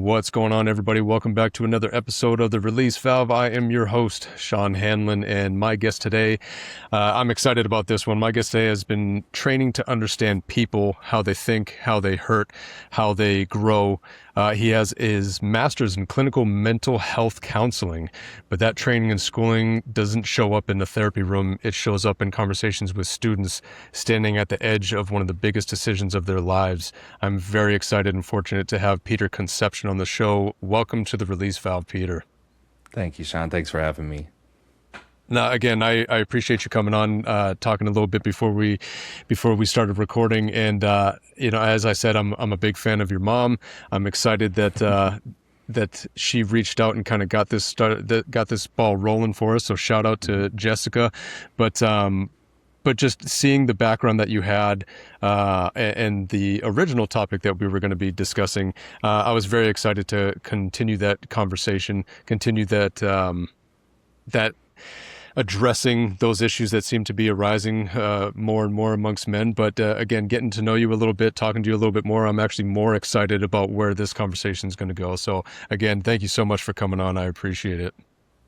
What's going on, everybody? Welcome back to another episode of The Release Valve. I am your host, Sean Hanlon, and my guest today, I'm excited about this one. My guest today has been training to understand people, how they think, how they hurt, how they grow. He has his master's in clinical mental health counseling, but that training and schooling doesn't show up in the therapy room. It shows up in conversations with students standing at the edge of one of the biggest decisions of their lives. I'm very excited and fortunate to have Peter Concepcion on the show. Welcome to The Release Valve, Peter. Thank you, Sean. Thanks for having me. Now, again, I appreciate you coming on, talking a little bit before we started recording. And, as I said, I'm a big fan of your mom. I'm excited that, that she reached out and kind of got this ball rolling for us. So shout out to Jessica. But just seeing the background that you had, and the original topic that we were going to be discussing, I was very excited to continue that conversation, continue that addressing those issues that seem to be arising more and more amongst men. But again, getting to know you a little bit, talking to you a little bit more, I'm actually more excited about where this conversation is going to go. So again, thank you so much for coming on. I appreciate it.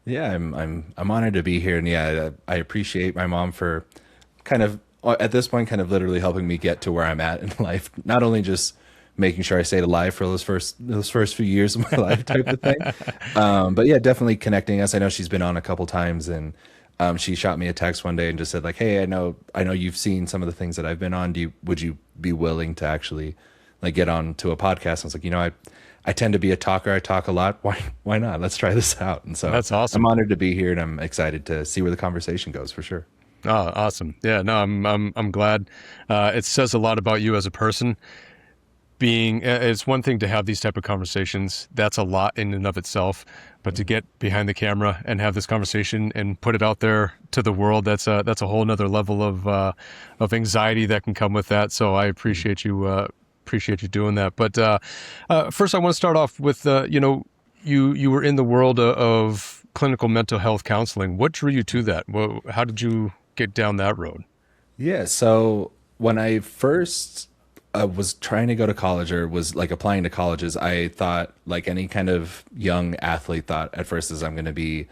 Yeah, I'm honored to be here, and yeah, I appreciate my mom for kind of at this point, kind of literally helping me get to where I'm at in life. Not only just making sure I stayed alive for those first few years of my life, type of thing, but yeah, definitely connecting us. I know she's been on a couple times, and she shot me a text one day and just said like, "Hey, I know you've seen some of the things that I've been on. Would you be willing to actually like get on to a podcast?" I was like, I tend to be a talker. I talk a lot. Why not? Let's try this out. And so that's awesome. I'm honored to be here, and I'm excited to see where the conversation goes for sure. Oh, awesome. Yeah, no, I'm glad. It says a lot about you as a person. It's one thing to have these type of conversations. That's a lot in and of itself, but to get behind the camera and have this conversation and put it out there to the world, that's a whole nother level of anxiety that can come with that. So I appreciate you doing that. But first, I want to start off with you were in the world of clinical mental health counseling. What drew you to that? How did you get down that road? Yeah, so when I first was trying to go to college, or was like applying to colleges, I thought, like any kind of young athlete thought at first, is I'm going to be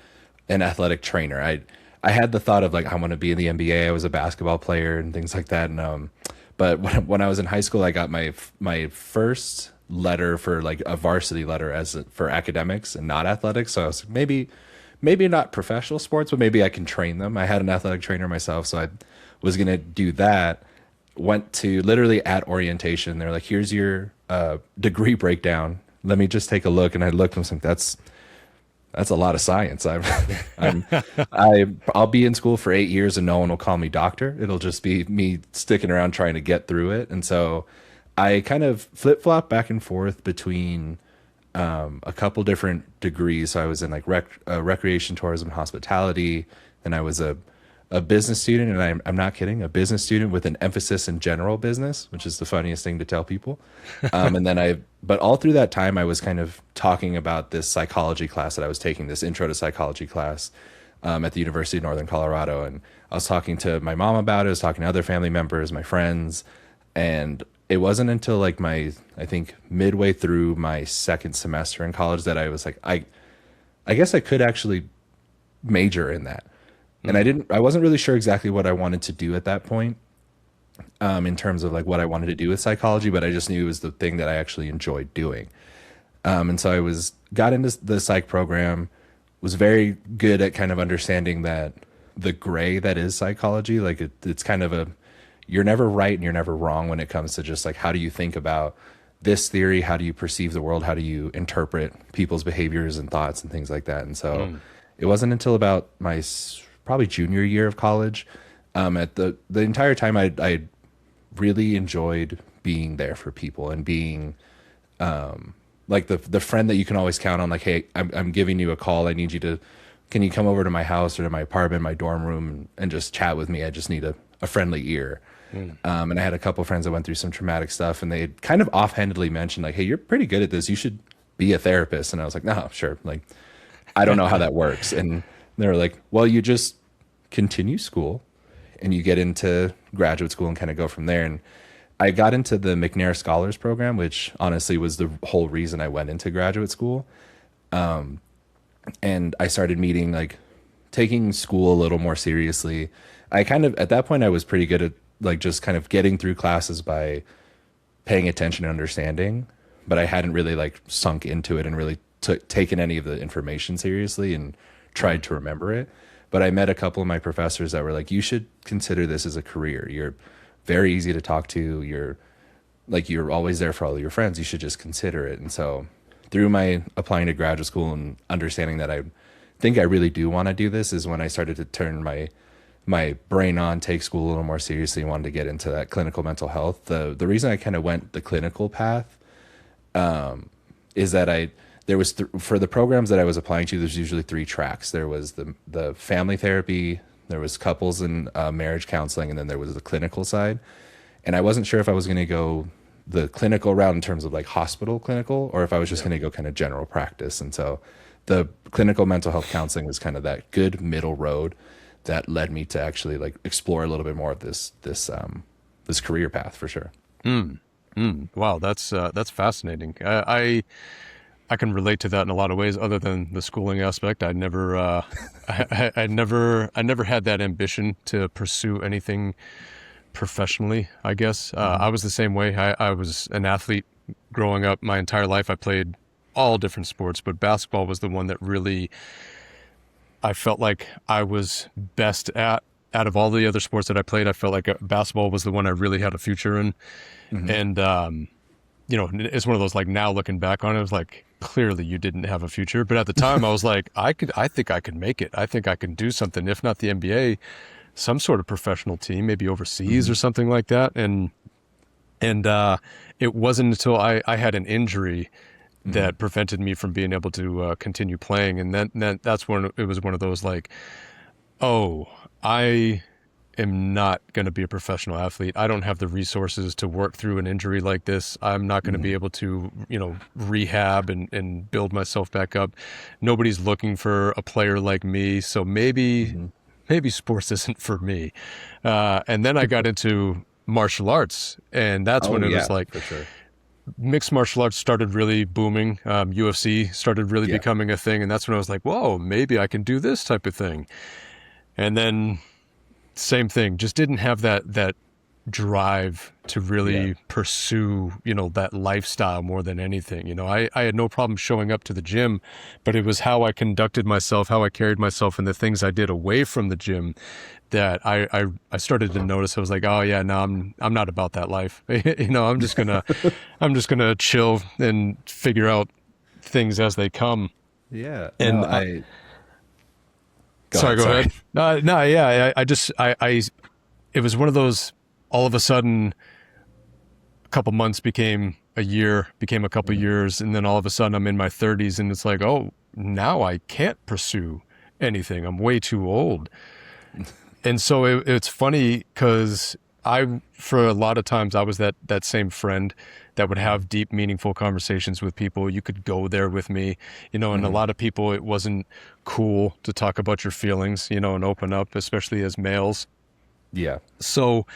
an athletic trainer. I had the thought of like, I want to be in the NBA. I was a basketball player and things like that. And but when I was in high school, I got my first letter for like a varsity letter for academics and not athletics. So I was like, maybe not professional sports, but maybe I can train them. I had an athletic trainer myself, so I was going to do that. Went to literally at orientation. They're like, here's your degree breakdown. Let me just take a look. And I looked and was like, that's a lot of science. I'll be in school for 8 years and no one will call me doctor. It'll just be me sticking around trying to get through it. And so I kind of flip-flop back and forth between a couple different degrees. So I was in like recreation, tourism, hospitality. Then I was a business student, and I'm not kidding, a business student with an emphasis in general business, which is the funniest thing to tell people. And then but all through that time, I was kind of talking about this psychology class that I was taking, this intro to psychology class at the University of Northern Colorado. And I was talking to my mom about it. I was talking to other family members, my friends, and it wasn't until like I think midway through my second semester in college that I was like, I guess I could actually major in that. And I wasn't really sure exactly what I wanted to do at that point, in terms of like what I wanted to do with psychology, but I just knew it was the thing that I actually enjoyed doing. And so I got into the psych program, was very good at kind of understanding that the gray that is psychology, like it's kind of you're never right and you're never wrong when it comes to just like, how do you think about this theory? How do you perceive the world? How do you interpret people's behaviors and thoughts and things like that? And so it wasn't until about my probably junior year of college, at the entire time I really enjoyed being there for people and being like the friend that you can always count on. Like, hey, I'm giving you a call. Can you come over to my house or to my apartment, my dorm room, and just chat with me? I just need a friendly ear. And I had a couple friends that went through some traumatic stuff, and they kind of offhandedly mentioned like, hey, you're pretty good at this. You should be a therapist. And I was like, no, sure. Like, I don't know how that works. And they were like, well, you just continue school and you get into graduate school and kind of go from there. And I got into the McNair Scholars Program, which honestly was the whole reason I went into graduate school. And I started meeting, like, taking school a little more seriously. I kind of, at that point, I was pretty good at like just kind of getting through classes by paying attention and understanding, but I hadn't really like sunk into it and really taken any of the information seriously and tried to remember it. But I met a couple of my professors that were like, you should consider this as a career. You're very easy to talk to. You're always there for all of your friends. You should just consider it. And so through my applying to graduate school and understanding that I think I really do want to do this is when I started to turn my brain on, take school a little more seriously, and wanted to get into that clinical mental health. The reason I kind of went the clinical path is that for the programs that I was applying to, there's usually three tracks. There was the family therapy, there was couples and marriage counseling, and then there was the clinical side. And I wasn't sure if I was going to go the clinical route in terms of like hospital clinical, or if I was just going to go kind of general practice. And so the clinical mental health counseling was kind of that good middle road that led me to actually like explore a little bit more of this career path for sure. Wow, that's fascinating. I can relate to that in a lot of ways, other than the schooling aspect. I never had that ambition to pursue anything professionally, I guess. I was the same way. I was an athlete growing up my entire life. I played all different sports, but basketball was the one that really I felt like I was best at. Out of all the other sports that I played, I felt like basketball was the one I really had a future in. And, it's one of those, like, now looking back on it, it was like, clearly you didn't have a future. But at the time I was like, I think I could make it. I think I can do something, if not the NBA, some sort of professional team, maybe overseas or something like that. And it wasn't until I had an injury that prevented me from being able to continue playing. And that's when it was one of those like, oh, I am not going to be a professional athlete. I don't have the resources to work through an injury like this. I'm not going to be able to, rehab and build myself back up. Nobody's looking for a player like me. So maybe sports isn't for me. And then I got into martial arts, and that's when it was like, for sure. Mixed martial arts started really booming. UFC started really becoming a thing. And that's when I was like, whoa, maybe I can do this type of thing. And then same thing, just didn't have that drive to really pursue, that lifestyle more than anything. I had no problem showing up to the gym, but it was how I conducted myself, how I carried myself, and the things I did away from the gym that I started to notice. I was like, oh yeah, no, I'm not about that life. I'm just gonna chill and figure out things as they come. Yeah. And no, Sorry, go ahead. No, yeah. It was one of those, all of a sudden, a couple months became a year, became a couple years, and then all of a sudden I'm in my 30s, and it's like, oh, now I can't pursue anything. I'm way too old. And so it's funny because for a lot of times, I was that same friend that would have deep, meaningful conversations with people. You could go there with me, and a lot of people, it wasn't cool to talk about your feelings, and open up, especially as males. Yeah. So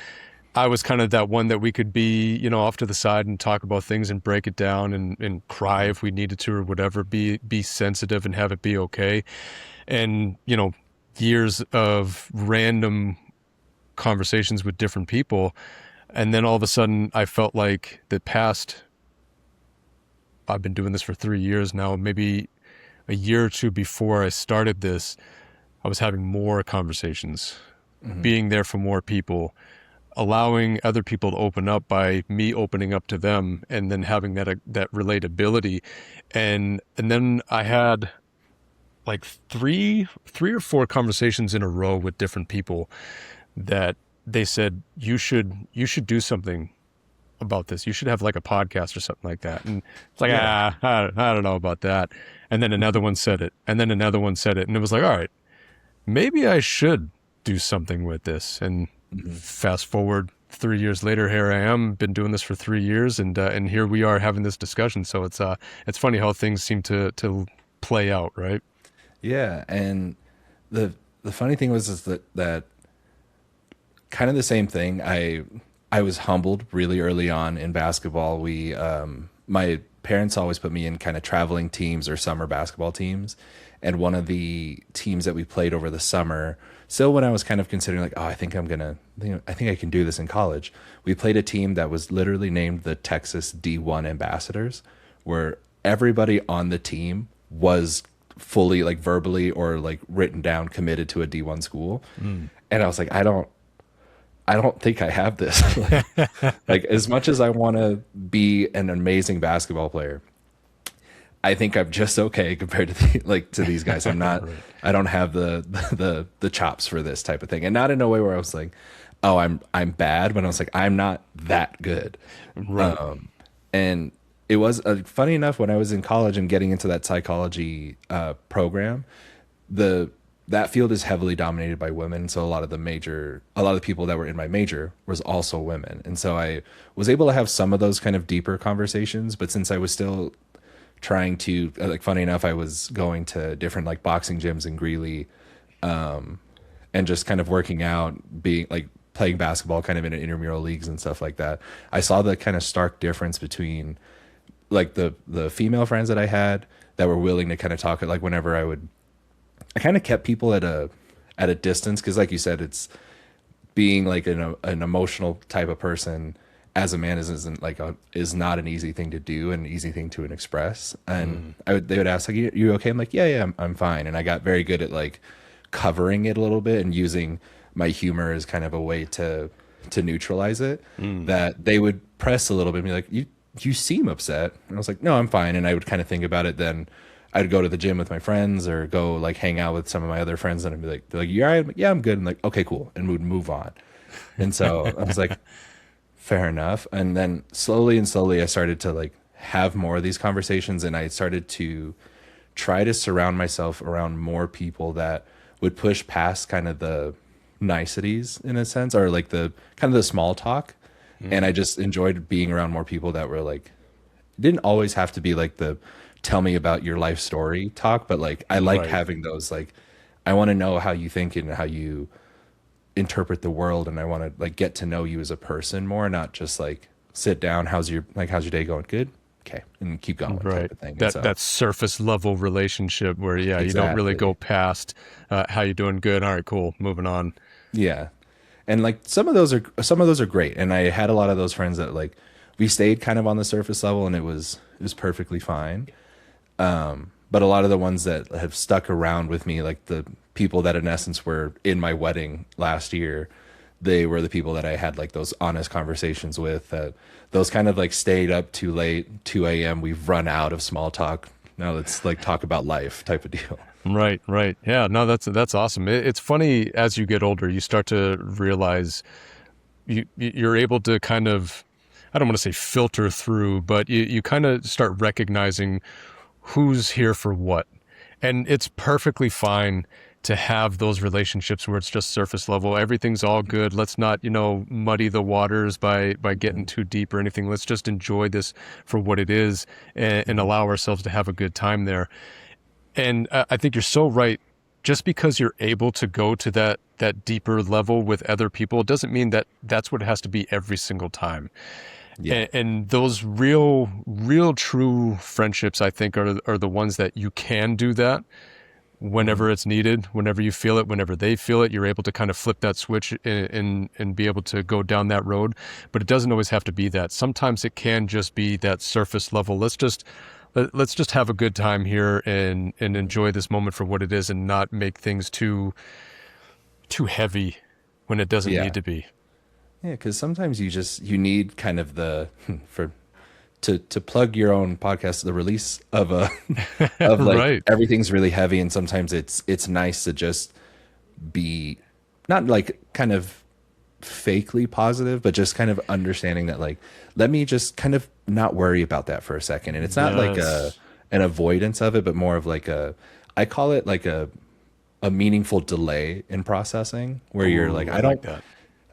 I was kind of that one that we could be, off to the side and talk about things and break it down and cry if we needed to or whatever, be sensitive and have it be okay. And, years of random conversations with different people. And then all of a sudden I felt like I've been doing this for 3 years now, maybe a year or two before I started this, I was having more conversations, being there for more people, allowing other people to open up by me opening up to them, and then having that relatability. And then I had like three or four conversations in a row with different people that they said, you should do something about this. You should have like a podcast or something like that. And it's like, I don't know about that. And then another one said it, and then another one said it. And it was like, all right, maybe I should do something with this. And fast forward 3 years later, here I am, been doing this for 3 years, and here we are having this discussion. So it's funny how things seem to play out, right? Yeah. And the funny thing was that kind of the same thing. I was humbled really early on in basketball. My parents always put me in kind of traveling teams or summer basketball teams. And one of the teams that we played over the summer, so when I was kind of considering like, oh, I think I can do this in college, we played a team that was literally named the Texas D1 Ambassadors, where everybody on the team was fully like verbally or like written down committed to a D1 school. And I was like, I don't think I have this. Like as much as I want to be an amazing basketball player, I think I'm just okay compared to to these guys. I'm not. Right. I don't have the chops for this type of thing, and not in a way where I was like, oh, I'm bad, but I was like, I'm not that good. Right. And it was funny enough when I was in college and getting into that psychology program, the that field is heavily dominated by women. So a lot of the people that were in my major was also women. And so I was able to have some of those kind of deeper conversations. But since I was still trying to, like, funny enough, I was going to different like boxing gyms in Greeley, and just kind of working out, being like playing basketball kind of in intramural leagues and stuff like that. I saw the kind of stark difference between like the female friends that I had that were willing to kind of talk, like whenever I kind of kept people at a distance, because like you said, it's being like an emotional type of person as a man is not an easy thing to do, an easy thing to express. And they would ask like, you okay? I'm like, yeah, I'm fine. And I got very good at like covering it a little bit and using my humor as kind of a way to neutralize it. That they would press a little bit and be like, you seem upset. And I was like, no, I'm fine. And I would kind of think about it. Then I'd go to the gym with my friends or go like hang out with some of my other friends, and I'd be like, they're like, yeah, yeah, I'm good. And like, okay, cool. And we'd move on. And so I was like, fair enough. And then slowly and slowly I started to like have more of these conversations, and I started to try to surround myself around more people that would push past kind of the niceties in a sense, or like the kind of the small talk. And I just enjoyed being around more people that were like, didn't always have to be like the tell me about your life story talk, but like I liked Right. having those, like I want to know how you think and how you interpret the world, and I want to like get to know you as a person more, not just like sit down, how's your day going? Good. Okay. And keep going Right. type of thing. And That so that surface level relationship where you don't really exactly. go past how you doing? Good. All right, cool. Moving on. Yeah. And like some of those are great. And I had a lot of those friends that like we stayed kind of on the surface level, and it was perfectly fine. But a lot of the ones that have stuck around with me, like the people that in essence were in my wedding last year, they were the people that I had like those honest conversations with, that those kind of like stayed up too late, 2 a.m. We've run out of small talk. Now let's like talk about life type of deal. Right, right. Yeah, no, that's awesome. It's funny as you get older, you start to realize you're able to kind of, I don't want to say filter through, but you kind of start recognizing who's here for what. And it's perfectly fine to have those relationships where it's just surface level. Everything's all good. Let's not, muddy the waters by getting too deep or anything. Let's just enjoy this for what it is, and allow ourselves to have a good time there. And I think you're so right. Just because you're able to go to that deeper level with other people, it doesn't mean that that's what it has to be every single time. Yeah. And those real true friendships, I think, are the ones that you can do that whenever it's needed, whenever you feel it, whenever they feel it. You're able to kind of flip that switch and be able to go down that road. But it doesn't always have to be that. Sometimes it can just be that surface level. Let's just have a good time here and enjoy this moment for what it is, and not make things too heavy when it doesn't Yeah. need to be. Yeah, because sometimes you need kind of the for to plug your own podcast, the release of a of like Right. everything's really heavy, and sometimes it's nice to just be not like kind of fakely positive, but just kind of understanding that like let me just kind of not worry about that for a second. And it's not like Yes. an avoidance of it, but more of like I call it like a meaningful delay in processing, where you're like Ooh, I like that.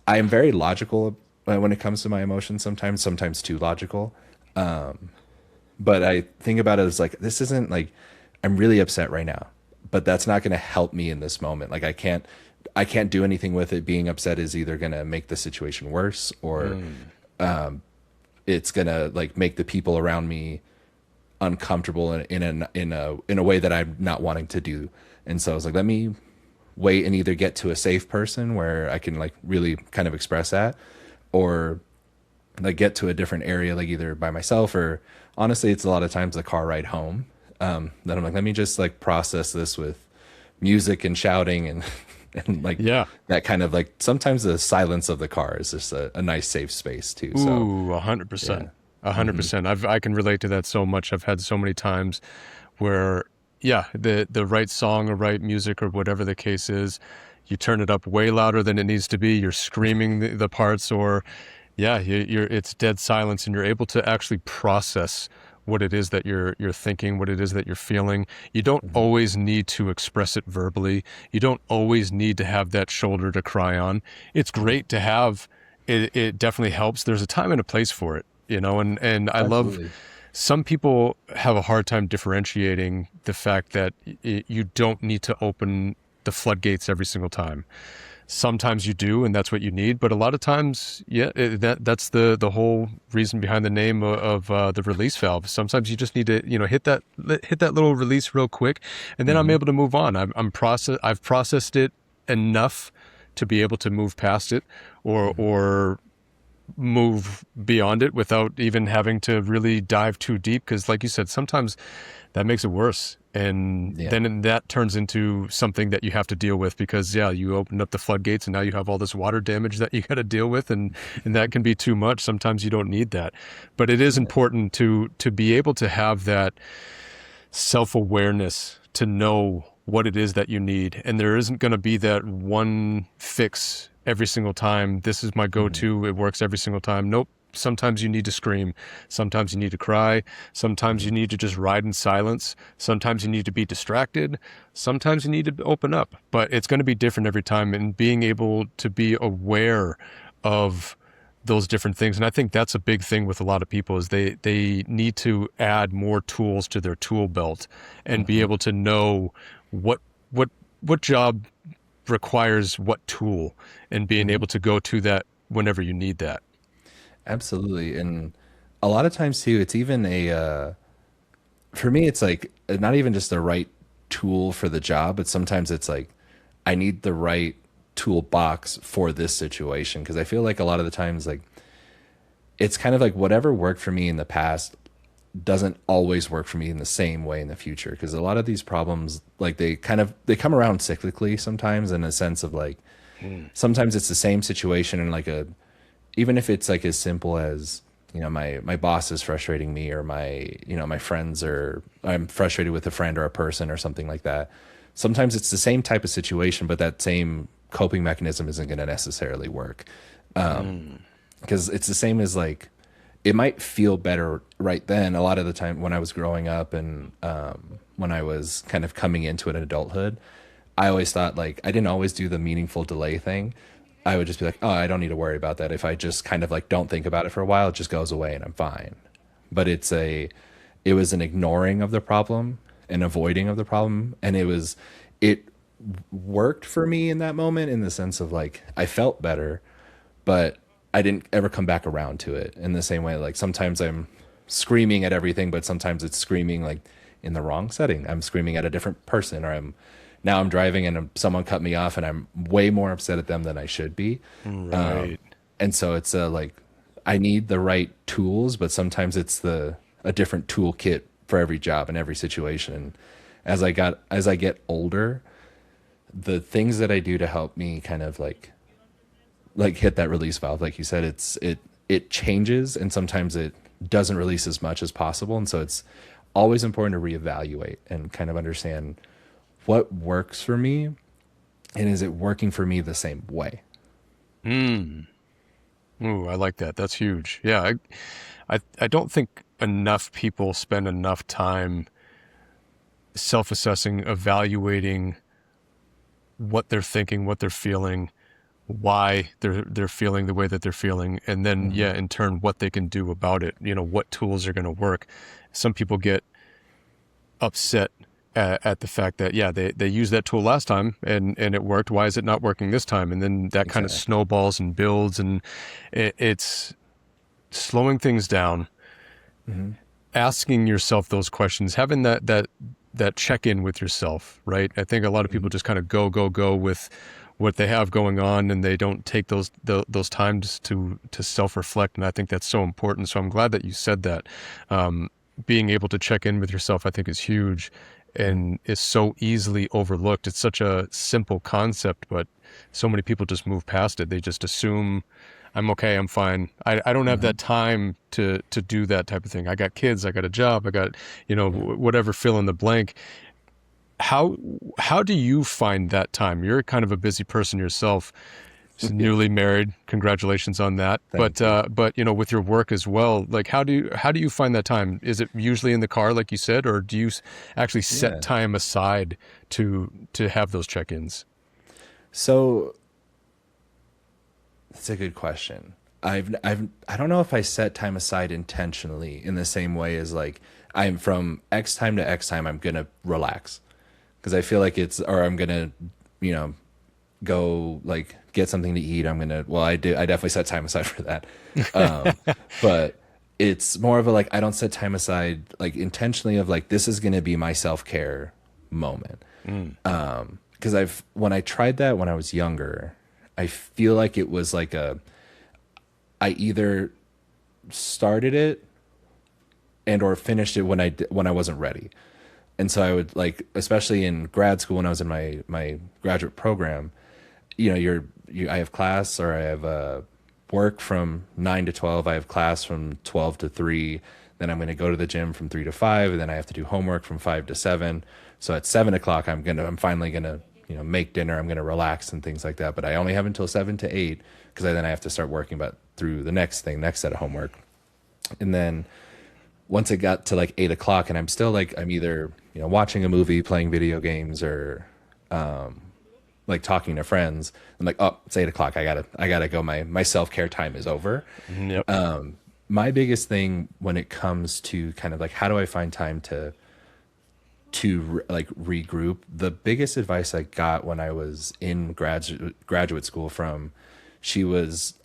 I am very logical when it comes to my emotions, sometimes too logical. But I think about it as like, this isn't like, I'm really upset right now, but that's not going to help me in this moment. Like I can't do anything with it. Being upset is either going to make the situation worse, or it's going to like make the people around me uncomfortable in a way that I'm not wanting to do. And so I was like, let me wait and either get to a safe person where I can like really kind of express that, or like get to a different area, like either by myself, or honestly, it's a lot of times the car ride home. That I'm like, let me just like process this with music and shouting and and like Yeah. that kind of like sometimes the silence of the car is just a nice safe space too. So Ooh, 100%. yeah. 100%. I can relate to that so much. I've had so many times where, yeah, the right song or right music or whatever the case is, you turn it up way louder than it needs to be. You're screaming the parts, or yeah, it's dead silence, and you're able to actually process what it is that you're thinking, what it is that you're feeling. You don't always need to express it verbally. You don't always need to have that shoulder to cry on. It's great to have. It definitely helps. There's a time and a place for it, and I love. Absolutely. Some people have a hard time differentiating the fact that you don't need to open the floodgates every single time. Sometimes you do, and that's what you need. But a lot of times, yeah, that's the whole reason behind the name of the release valve. Sometimes you just need to, hit that little release real quick, and then I'm Hmm. able to move on. I've processed it enough to be able to move past it, or move beyond it without even having to really dive too deep. Because like you said, sometimes that makes it worse, and Yeah. then that turns into something that you have to deal with, because yeah, you opened up the floodgates and now you have all this water damage that you got to deal with, and that can be too much. Sometimes you don't need that, but it is important to be able to have that self-awareness to know what it is that you need. And there isn't going to be that one fix every single time. This is my go-to. It works every single time. Nope. Sometimes you need to scream. Sometimes you need to cry. Sometimes you need to just ride in silence. Sometimes you need to be distracted. Sometimes you need to open up. But it's going to be different every time. And being able to be aware of those different things. And I think that's a big thing with a lot of people, is they need to add more tools to their tool belt and be Hmm. able to know what what job requires what tool, and being Hmm. able to go to that whenever you need that. Absolutely. And a lot of times too, it's even for me, it's like not even just the right tool for the job, but sometimes it's like I need the right toolbox for this situation. Because I feel like a lot of the times, like it's kind of like whatever worked for me in the past doesn't always work for me in the same way in the future. Because a lot of these problems, like they come around cyclically sometimes, in a sense of like sometimes it's the same situation, and like a even if it's like as simple as my boss is frustrating me, or my friends, or I'm frustrated with a friend or a person or something like that. Sometimes it's the same type of situation, but that same coping mechanism isn't going to necessarily work, because it's the same as like it might feel better right then. A lot of the time when I was growing up, and when I was kind of coming into it in adulthood, I always thought like I didn't always do the meaningful delay thing. I would just be like, oh, I don't need to worry about that. If I just kind of like don't think about it for a while, it just goes away and I'm fine. But it was an ignoring of the problem and avoiding of the problem. And it worked for me in that moment, in the sense of like, I felt better, but I didn't ever come back around to it in the same way. Like sometimes I'm screaming at everything, but sometimes it's screaming like in the wrong setting. I'm screaming at a different person, or now I'm driving and someone cut me off and I'm way more upset at them than I should be. Right. And so it's like I need the right tools, but sometimes it's a different toolkit for every job and every situation. And as I get older, the things that I do to help me kind of like hit that release valve, like you said, it changes, and sometimes it doesn't release as much as possible. And so it's always important to reevaluate and kind of understand what works for me, and is it working for me the same way. Ooh, I like that. That's huge. Yeah, I don't think enough people spend enough time self-assessing, evaluating what they're thinking, what they're feeling, why they're feeling the way that they're feeling, and then Hmm. yeah, in turn, what they can do about it. What tools are going to work. Some people get upset at the fact that, yeah, they used that tool last time and it worked. Why is it not working this time? And then that kind of Exactly. snowballs and builds, and it's slowing things down, Hmm. asking yourself those questions, having that check in with yourself, right? I think a lot of people just kind of go with what they have going on, and they don't take those times to self reflect. And I think that's so important. So I'm glad that you said that. Being able to check in with yourself, I think, is huge, and is so easily overlooked. It's such a simple concept, but so many people just move past it. They just assume I'm okay, I'm fine. I don't have Hmm. that time to do that type of thing. I got kids, I got a job, I got, Yeah. whatever, fill in the blank. How how do you find that time? You're kind of a busy person yourself. Yeah. Newly married, congratulations on that. Thank you. But with your work as well, like how do you find that time? Is it usually in the car, like you said, or do you actually set Yeah. time aside to have those check-ins? So that's a good question. I don't know if I set time aside intentionally in the same way as like I'm from X time to X time I'm gonna relax because I feel like it's or I'm gonna you know go like get something to eat. I'm gonna well I definitely set time aside for that, but it's more of a like I don't set time aside like intentionally of like this is gonna be my self care moment Mm. because I've when I tried that when I was younger, I feel like it was like a I either started it and or finished it when I wasn't ready. And so I would like especially in grad school when I was in my graduate program, I have class or I have work from 9 to 12, I have class from 12 to 3, then I'm going to go to the gym from 3 to 5, and then I have to do homework from 5 to 7. So at 7 o'clock I'm finally going to make dinner, I'm going to relax and things like that, but I only have until 7 to 8 because then I have to start working about through the next set of homework. And then once it got to like 8 o'clock and I'm still like I'm either watching a movie, playing video games, or like talking to friends, I'm like, oh, it's 8 o'clock, I gotta go, my self-care time is over. Yep. My biggest thing when it comes to kind of like how do I find time to like regroup, the biggest advice I got when I was in graduate school from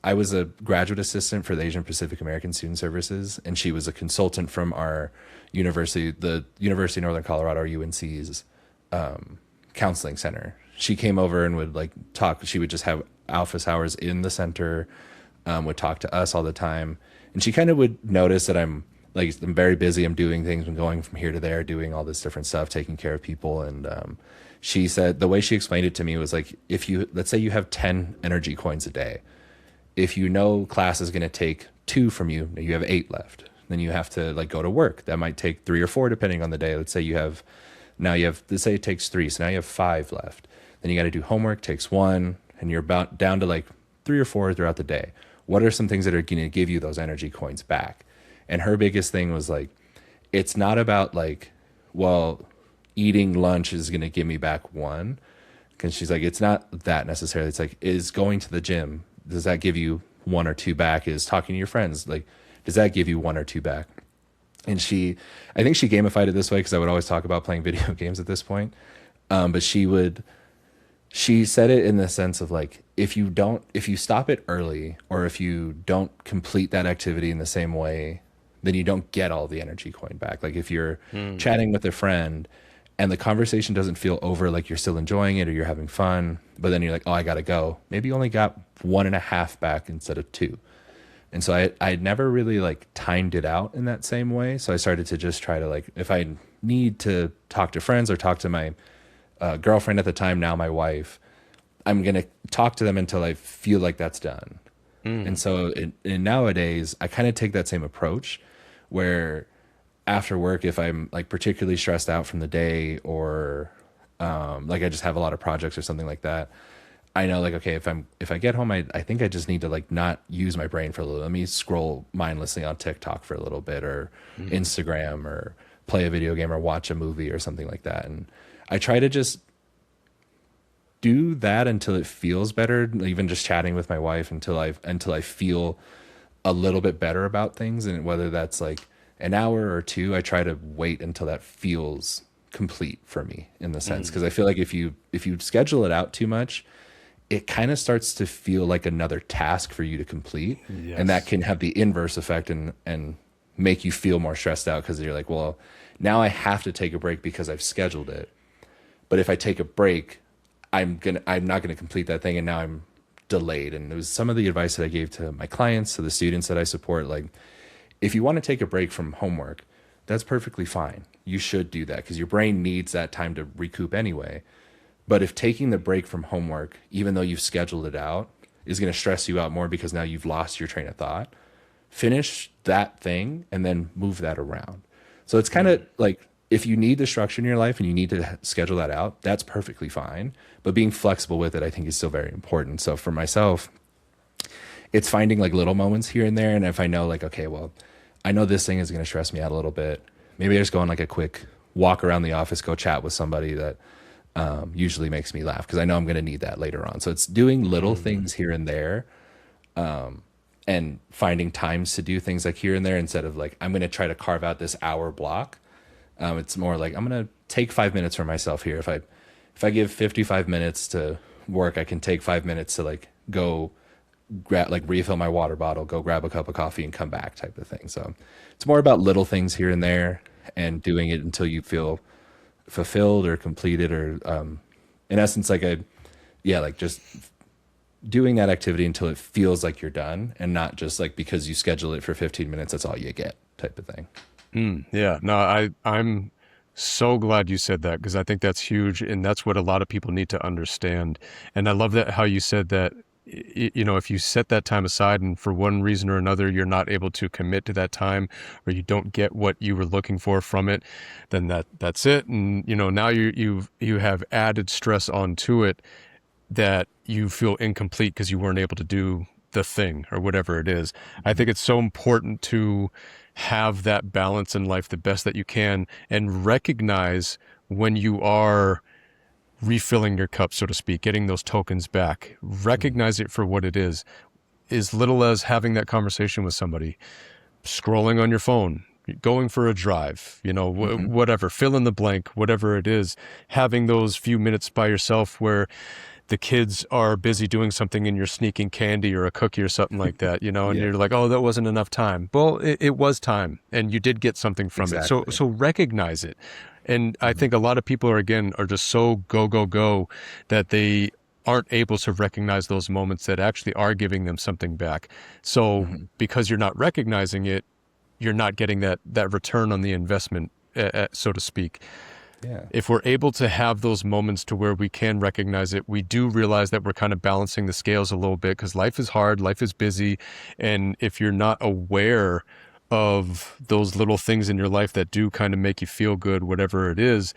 I was a graduate assistant for the Asian Pacific American Student Services, and she was a consultant from our university, the University of Northern Colorado, or UNC's counseling center. She came over and would like talk. She would just have office hours in the center, would talk to us all the time. And she kind of would notice that I'm very busy. I'm doing things. I'm going from here to there, doing all this different stuff, taking care of people. And she said the way she explained it to me was like, let's say you have 10 energy coins a day. If you know class is going to take 2 from you, you have 8 left. Then you have to like go to work. That might take 3 or 4 depending on the day. Let's say let's say it takes 3. So now you have 5 left. Then you got to do homework, takes 1, and you're about down to like 3 or 4 throughout the day. What are some things that are going to give you those energy coins back? And her biggest thing was like, it's not about like, well, eating lunch is going to give me back 1. Because she's like, it's not that necessarily. It's like, is going to the gym, does that give you 1 or 2 back? Is talking to your friends, like, does that give you 1 or 2 back? And I think she gamified it this way because I would always talk about playing video games at this point. But she said it in the sense of like, if you stop it early, or if you don't complete that activity in the same way, then you don't get all the energy coin back. Like if you're Mm. chatting with a friend and the conversation doesn't feel over, like you're still enjoying it or you're having fun, but then you're like, oh, I gotta go. Maybe you only got 1.5 back instead of 2. And so I never really like timed it out in that same way. So I started to just try to like, if I need to talk to friends or talk to my girlfriend at the time, now my wife, I'm going to talk to them until I feel like that's done. Mm. And so nowadays, I kind of take that same approach where after work, if I'm like particularly stressed out from the day, or like I just have a lot of projects or something like that, I know like, okay, if I get home, I think I just need to like not use my brain for a little. Let me scroll mindlessly on TikTok for a little bit, or Instagram, or play a video game, or watch a movie or something like that. And I try to just do that until it feels better, even just chatting with my wife until I feel a little bit better about things. And whether that's like an hour or 2, I try to wait until that feels complete for me in the sense, because I feel like if you schedule it out too much, it kind of starts to feel like another task for you to complete. And that Yes. can have the inverse effect and make you feel more stressed out, because you're like, well, now I have to take a break because I've scheduled it. But if I take a break, I'm not gonna complete that thing, and now I'm delayed. And it was some of the advice that I gave to my clients, to the students that I support. Like, if you want to take a break from homework, that's perfectly fine. You should do that because your brain needs that time to recoup anyway. But if taking the break from homework, even though you've scheduled it out, is going to stress you out more because now you've lost your train of thought, finish that thing and then move that around. So it's kind of like, if you need the structure in your life and you need to schedule that out, that's perfectly fine. But being flexible with it, I think, is still very important. So for myself, it's finding like little moments here and there. And if I know like, okay, well, I know this thing is going to stress me out a little bit, maybe I just go on like a quick walk around the office, go chat with somebody that usually makes me laugh, because I know I'm going to need that later on. So it's doing little things here and there, and finding times to do things like here and there, instead of like, I'm going to try to carve out this hour block. It's more like, I'm going to take 5 minutes for myself here. If I give 55 minutes to work, I can take 5 minutes to like go grab, like refill my water bottle, go grab a cup of coffee and come back, type of thing. So it's more about little things here and there and doing it until you feel fulfilled or completed, or in essence, like like just doing that activity until it feels like you're done, and not just like because you schedule it for 15 minutes, that's all you get, type of thing. Yeah, no, I'm so glad you said that, because I think that's huge, and that's what a lot of people need to understand. And I love that how you said that, if you set that time aside and for one reason or another you're not able to commit to that time, or you don't get what you were looking for from it, then that's it. And now you have added stress onto it, that you feel incomplete because you weren't able to do the thing or whatever it is. I think it's so important to have that balance in life the best that you can, and recognize when you are refilling your cup, so to speak, getting those tokens back. Recognize it for what it is. As little as having that conversation with somebody, scrolling on your phone, going for a drive, whatever, fill in the blank, whatever it is, having those few minutes by yourself where the kids are busy doing something and you're sneaking candy or a cookie or something like that, and Yeah, you're like, oh, that wasn't enough time. Well, it was time, and you did get something from it. So, exactly. so recognize it. And I think a lot of people are just so go, go, go, that they aren't able to recognize those moments that actually are giving them something back. So because you're not recognizing it, you're not getting that return on the investment, so to speak. Yeah. If we're able to have those moments to where we can recognize it, we do realize that we're kind of balancing the scales a little bit, because life is hard, life is busy. And if you're not aware of those little things in your life that do kind of make you feel good, whatever it is,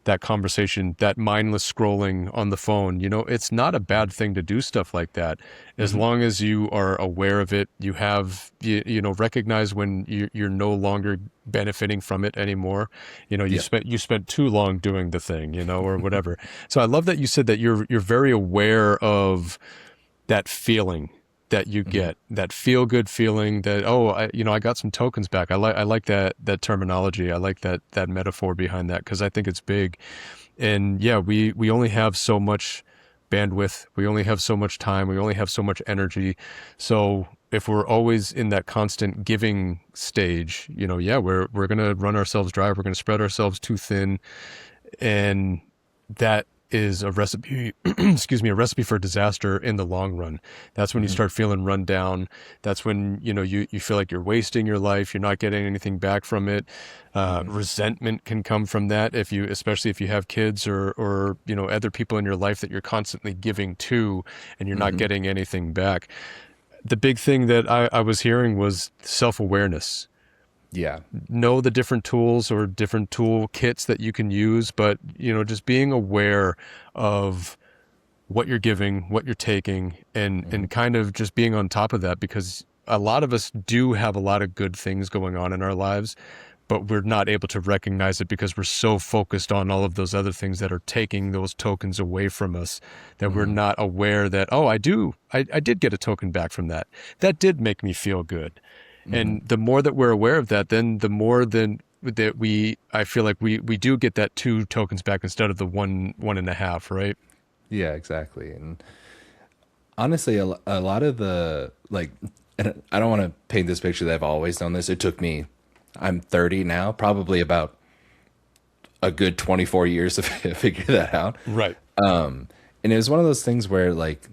that conversation, that mindless scrolling on the phone, it's not a bad thing to do stuff like that. As long as you are aware of it, you have, recognize when you're no longer benefiting from it anymore. Yeah. You spent too long doing the thing, or whatever. So I love that you said that you're very aware of that feeling that you get, that feel good feeling, that, oh, I got some tokens back. I like that terminology. I like that metaphor behind that, because I think it's big. And yeah, we only have so much bandwidth. We only have so much time. We only have so much energy. So if we're always in that constant giving stage, we're going to run ourselves dry. We're going to spread ourselves too thin. And that is a recipe, excuse me, a recipe for disaster in the long run. That's when you start feeling run down. That's when, you feel like you're wasting your life. You're not getting anything back from it. Resentment can come from that, especially if you have kids or other people in your life that you're constantly giving to, and you're not getting anything back. The big thing that I was hearing was self-awareness. Yeah. Know the different tools or different tool kits that you can use, but just being aware of what you're giving, what you're taking, and kind of just being on top of that, because a lot of us do have a lot of good things going on in our lives, but we're not able to recognize it because we're so focused on all of those other things that are taking those tokens away from us, that we're not aware that, oh, I did get a token back from that. That did make me feel good. And the more that we're aware of that, then the more then that I feel like we do get that 2 tokens back instead of the 1.5, right? Yeah, exactly. And honestly, a lot of the like, and I don't want to paint this picture that I've always done this. It took me, I'm 30 now, probably about a good 24 years to figure that out. Right. And it was one of those things where like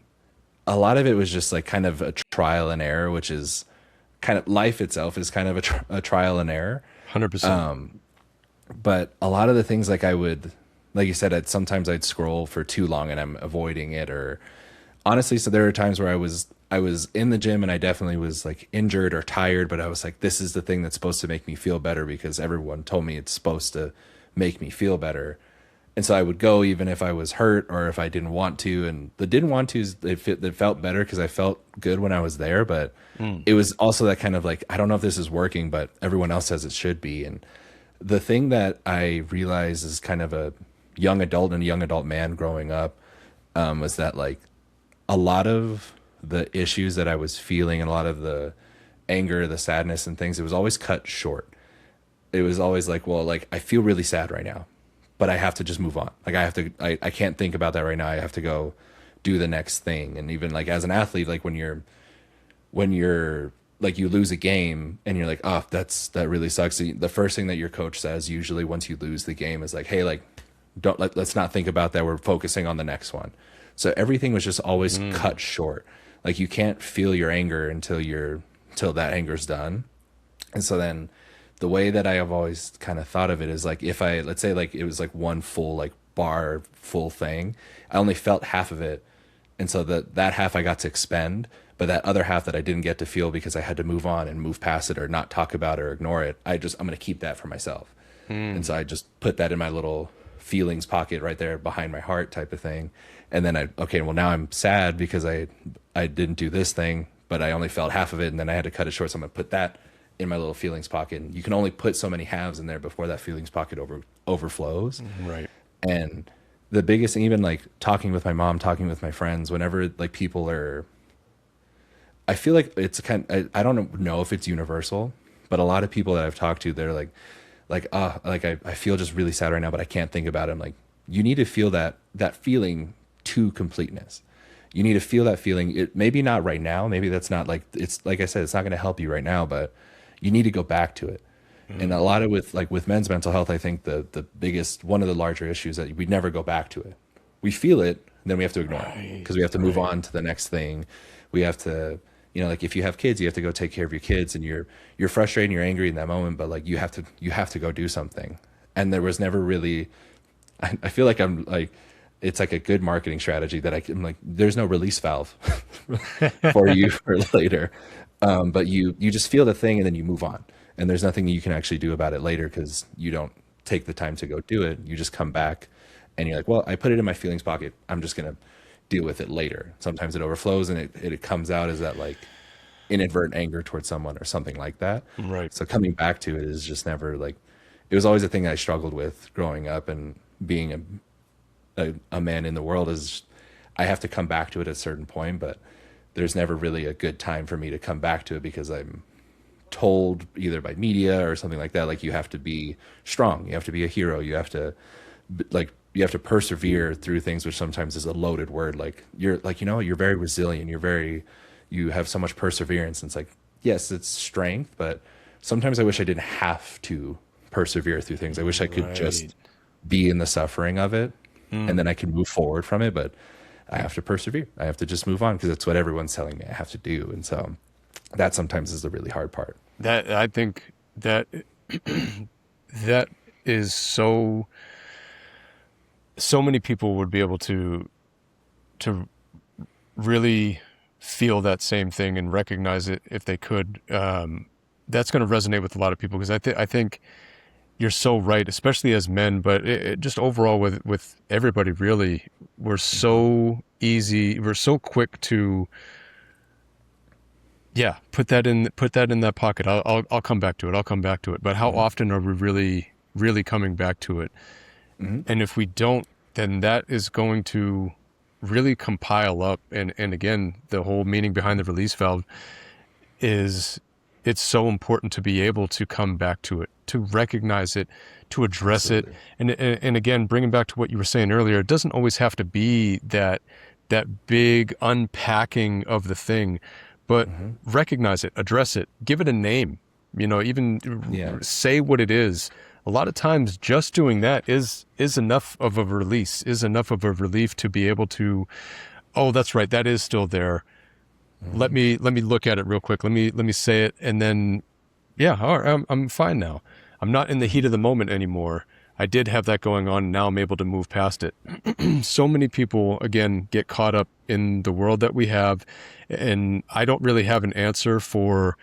a lot of it was just like kind of a trial and error, which is kind of life itself is kind of a trial and error. 100%. But a lot of the things like I would, like you said, sometimes I'd scroll for too long and I'm avoiding it, or honestly, so there are times where I was in the gym and I definitely was like injured or tired, but I was like, this is the thing that's supposed to make me feel better because everyone told me it's supposed to make me feel better. And so I would go even if I was hurt or if I didn't want to. And the didn't want to, it felt better because I felt good when I was there. But it was also that kind of like, I don't know if this is working, but everyone else says it should be. And the thing that I realized as kind of a young adult and a young adult man growing up was that like a lot of the issues that I was feeling and a lot of the anger, the sadness and things, it was always cut short. It was always like, well, like I feel really sad right now, but I have to just move on. Like I can't think about that right now. I have to go do the next thing. And even like as an athlete, like when you're like you lose a game and you're like, oh, that really sucks. The first thing that your coach says usually once you lose the game is like, hey, like let's not think about that. We're focusing on the next one. So everything was just always cut short. Like you can't feel your anger until that anger's done. And so then the way that I have always kind of thought of it is like if let's say like it was like one full like bar full thing, I only felt half of it. And so that half I got to expend, but that other half that I didn't get to feel because I had to move on and move past it or not talk about it or ignore it, I'm going to keep that for myself. And so I just put that in my little feelings pocket right there behind my heart type of thing. And then okay, well now I'm sad because I didn't do this thing, but I only felt half of it and then I had to cut it short. So I'm going to put that in my little feelings pocket. And you can only put so many halves in there before that feelings pocket overflows. Right. And the biggest thing, even like talking with my mom, talking with my friends, whenever like people are, I feel like it's I don't know if it's universal, but a lot of people that I've talked to, they're like, I feel just really sad right now, but I can't think about it. I'm like, you need to feel that feeling to completeness. You need to feel that feeling. It maybe not right now. Maybe that's not like, it's like I said, it's not going to help you right now, but you need to go back to it. And a lot of with men's mental health, I think the biggest, one of the larger issues that we never go back to it. We feel it, and then we have to ignore it because we have to move on to the next thing. We have to, like if you have kids, you have to go take care of your kids, and you're frustrated and you're angry in that moment, but like you have to go do something. And there was never really, I feel like I'm like, it's like a good marketing strategy that I'm like, there's no release valve for you for later. But you just feel the thing and then you move on. And there's nothing you can actually do about it later because you don't take the time to go do it. You just come back and you're like, well, I put it in my feelings pocket. I'm just going to deal with it later. Sometimes it overflows and it comes out as that like inadvertent anger towards someone or something like that. Right. So coming back to it is just never like, it was always a thing I struggled with growing up and being a man in the world is I have to come back to it at a certain point, but there's never really a good time for me to come back to it because I'm told either by media or something like that, like you have to be strong, you have to be a hero, you have to persevere through things, which sometimes is a loaded word. Like you're like, you're very resilient, you have so much perseverance. And it's like, yes, it's strength, but sometimes I wish I didn't have to persevere through things. I wish I could just be in the suffering of it and then I can move forward from it, but I have to persevere. I have to just move on because it's what everyone's telling me I have to do. And so that sometimes is the really hard part. That I think that that is so many people would be able to really feel that same thing and recognize it if they could. That's going to resonate with a lot of people because I think you're so right, especially as men, but it just overall with everybody really, we're so quick to put that in that pocket. I'll come back to it. I'll come back to it. But how often are we really coming back to it? And if we don't, then that is going to really compile up. And again, the whole meaning behind the release valve is it's so important to be able to come back to it, to recognize it, to address it. Absolutely. And again, bringing back to what you were saying earlier, it doesn't always have to be that big unpacking of the thing, but Hmm. recognize it, address it, give it a name, even Yeah. say what it is. A lot of times just doing that is enough of a release, is enough of a relief to be able to, oh, that's right, that is still there. Let Hmm. me look at it real quick. Let me say it, and then yeah, all right, I'm fine now. I'm not in the heat of the moment anymore. I did have that going on. And now I'm able to move past it. So many people, again, get caught up in the world that we have. And I don't really have an answer for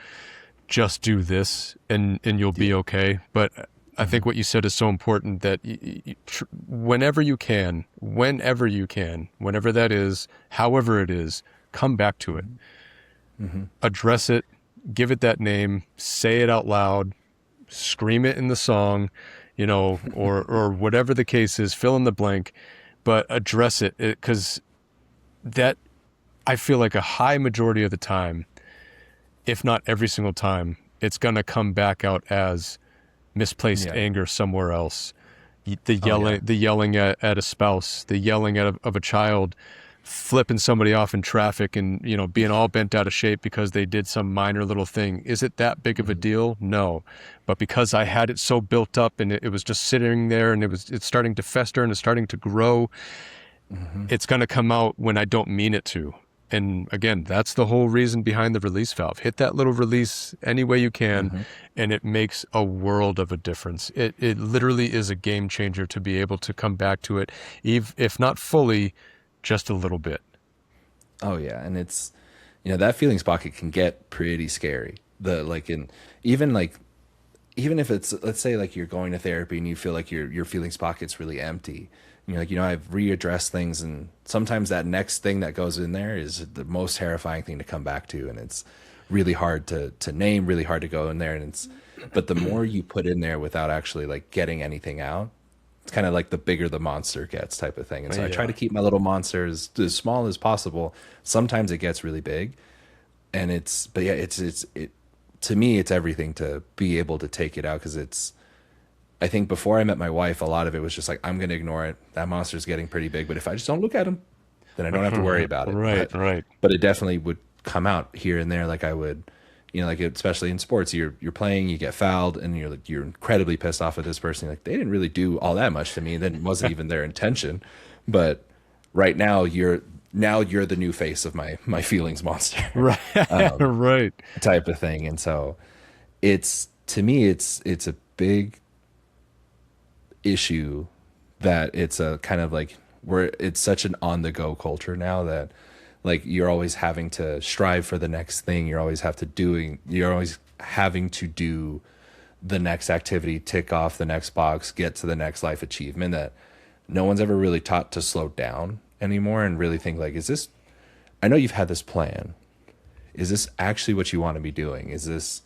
just do this and you'll be Yeah. okay. But I think Hmm. what you said is so important that whenever you can, whenever that is, however it is, come back to it, Hmm. address it, give it that name, say it out loud, scream it in the song, or whatever the case is, fill in the blank, but address it, because that, I feel like a high majority of the time, if not every single time, it's gonna come back out as misplaced Yeah. anger somewhere else. The Oh yeah. yelling at a spouse, the yelling of a child, flipping somebody off in traffic, and being all bent out of shape because they did some minor little thing. Is it that big of a Hmm. deal? No. But because I had it so built up, and it was just sitting there, and it's starting to fester and it's starting to grow, Hmm. it's going to come out when I don't mean it to. And again, that's the whole reason behind the release valve. Hit that little release any way you can, Hmm. and it makes a world of a difference. It literally is a game changer to be able to come back to it, if not fully, just a little bit. Oh yeah, and it's that feelings pocket can get pretty scary. The like in even like even if it's, let's say, like you're going to therapy and you feel like your feelings pocket's really empty. And you're like, I've readdressed things, and sometimes that next thing that goes in there is the most terrifying thing to come back to, and it's really hard to name, really hard to go in there, and it's but the more you put in there without actually like getting anything out, it's kind of like the bigger the monster gets type of thing. And so I try Yeah. to keep my little monster as small as possible. Sometimes it gets really big, and but yeah, it to me it's everything to be able to take it out, because I think before I met my wife, a lot of it was just like, I'm going to ignore it, that monster's getting pretty big, but if I just don't look at him, then I don't have to worry about it. Right, right. But it definitely would come out here and there. Like I would, like especially in sports, you're playing, you get fouled, and you're incredibly pissed off at this person. Like, they didn't really do all that much to me, that wasn't even their intention. But right now you're the new face of my feelings monster. Right. Right. Type of thing. And so it's, to me, it's a big issue that it's a kind of like, where it's such an on the go culture now that like you're always having to strive for the next thing. You're always having to do the next activity, tick off the next box, get to the next life achievement, that no one's ever really taught to slow down anymore and really think like, I know you've had this plan. Is this actually what you want to be doing? Is this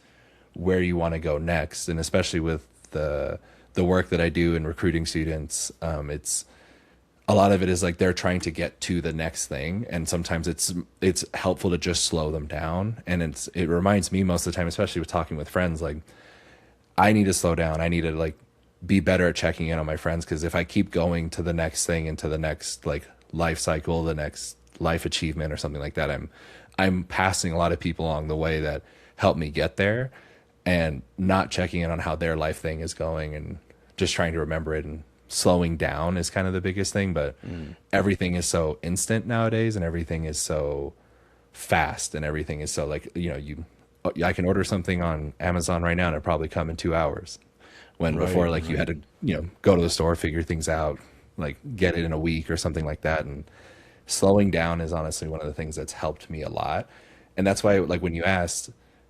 where you want to go next? And especially with the work that I do in recruiting students, it's a lot of it is like they're trying to get to the next thing, and sometimes it's helpful to just slow them down. And it reminds me most of the time, especially with talking with friends, like I need to slow down. I need to like be better at checking in on my friends, because if I keep going to the next thing and to the next like life cycle, the next life achievement or something like that, I'm passing a lot of people along the way that help me get there, and not checking in on how their life thing is going, and just trying to remember it. And slowing down is kind of the biggest thing. But everything is so instant nowadays, and everything is so fast, and everything is so like, I can order something on Amazon right now and it'll probably come in 2 hours, when Right, before, like, you had right. to go to the store, figure things out, like get it in a week or something like that. And slowing down is honestly one of the things that's helped me a lot. And that's why, like, when you asked,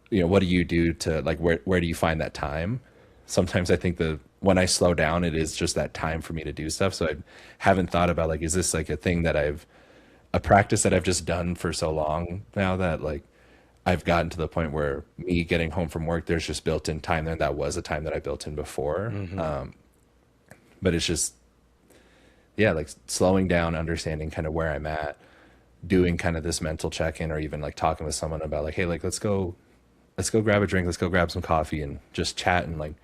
what do you do to like, where do you find that time? Sometimes I think when I slow down, it is just that time for me to do stuff. So I haven't thought about like, is this like a practice that I've just done for so long now, that like I've gotten to the point where me getting home from work, there's just built in time there. That was a time that I built in before. Hmm. But it's just, yeah, like slowing down, understanding kind of where I'm at, doing kind of this mental check in, or even like talking with someone about like, hey, like, let's go let's go grab a drink, let's go grab some coffee and just chat and like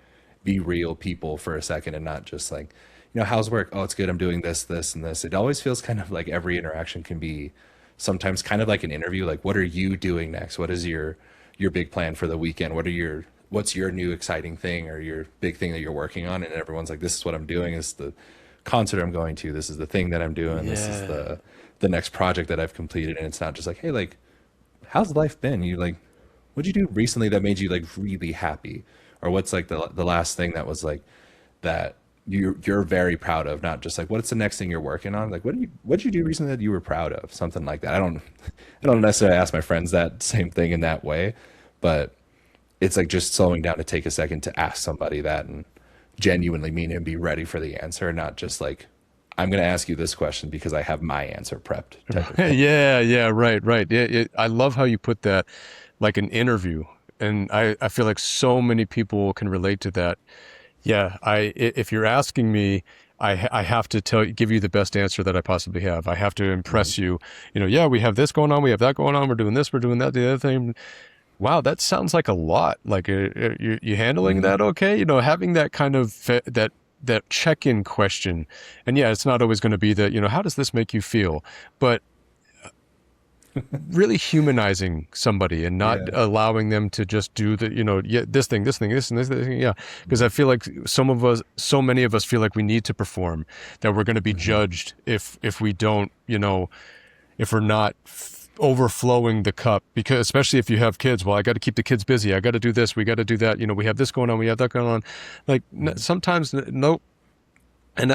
be real people for a second and not just like, how's work? Oh, it's good. I'm doing this, this, and this. It always feels kind of like every interaction can be sometimes kind of like an interview. Like, what are you doing next? What is your big plan for the weekend? What's your new exciting thing or your big thing that you're working on? And everyone's like, this is what I'm doing. This is the concert I'm going to. This is the thing that I'm doing. This is Yeah. the next project that I've completed. And it's not just like, hey, like, how's life been? You like, what'd you do recently that made you like really happy? Or what's like the last thing that was like that you're very proud of? Not just like what's the next thing you're working on? Like what did you do recently that you were proud of? Something like that. I don't necessarily ask my friends that same thing in that way, but it's like just slowing down to take a second to ask somebody that and genuinely mean it and be ready for the answer, not just like I'm going to ask you this question because I have my answer prepped type of thing. Yeah, yeah, right, right. I love how you put that, like an interview, and I feel like so many people can relate to that. Yeah, if you're asking me, I have to give you the best answer that I possibly have. I have to Mhm. impress you. Yeah, we have this going on, we have that going on, we're doing this, we're doing that, the other thing. Wow, that sounds like a lot. Like, you handling Mhm. that okay? Having that kind of that check-in question. And yeah, it's not always going to be the, how does this make you feel? But really humanizing somebody and not Yeah. allowing them to just do the, yeah, this thing, this and this thing. Yeah. Because I feel like so many of us feel like we need to perform, that we're going to be Mhm. judged if we don't, if we're not overflowing the cup, because especially if you have kids, well, I got to keep the kids busy, I got to do this, we got to do that, we have this going on, we have that going on. Like, Mhm. sometimes, no. And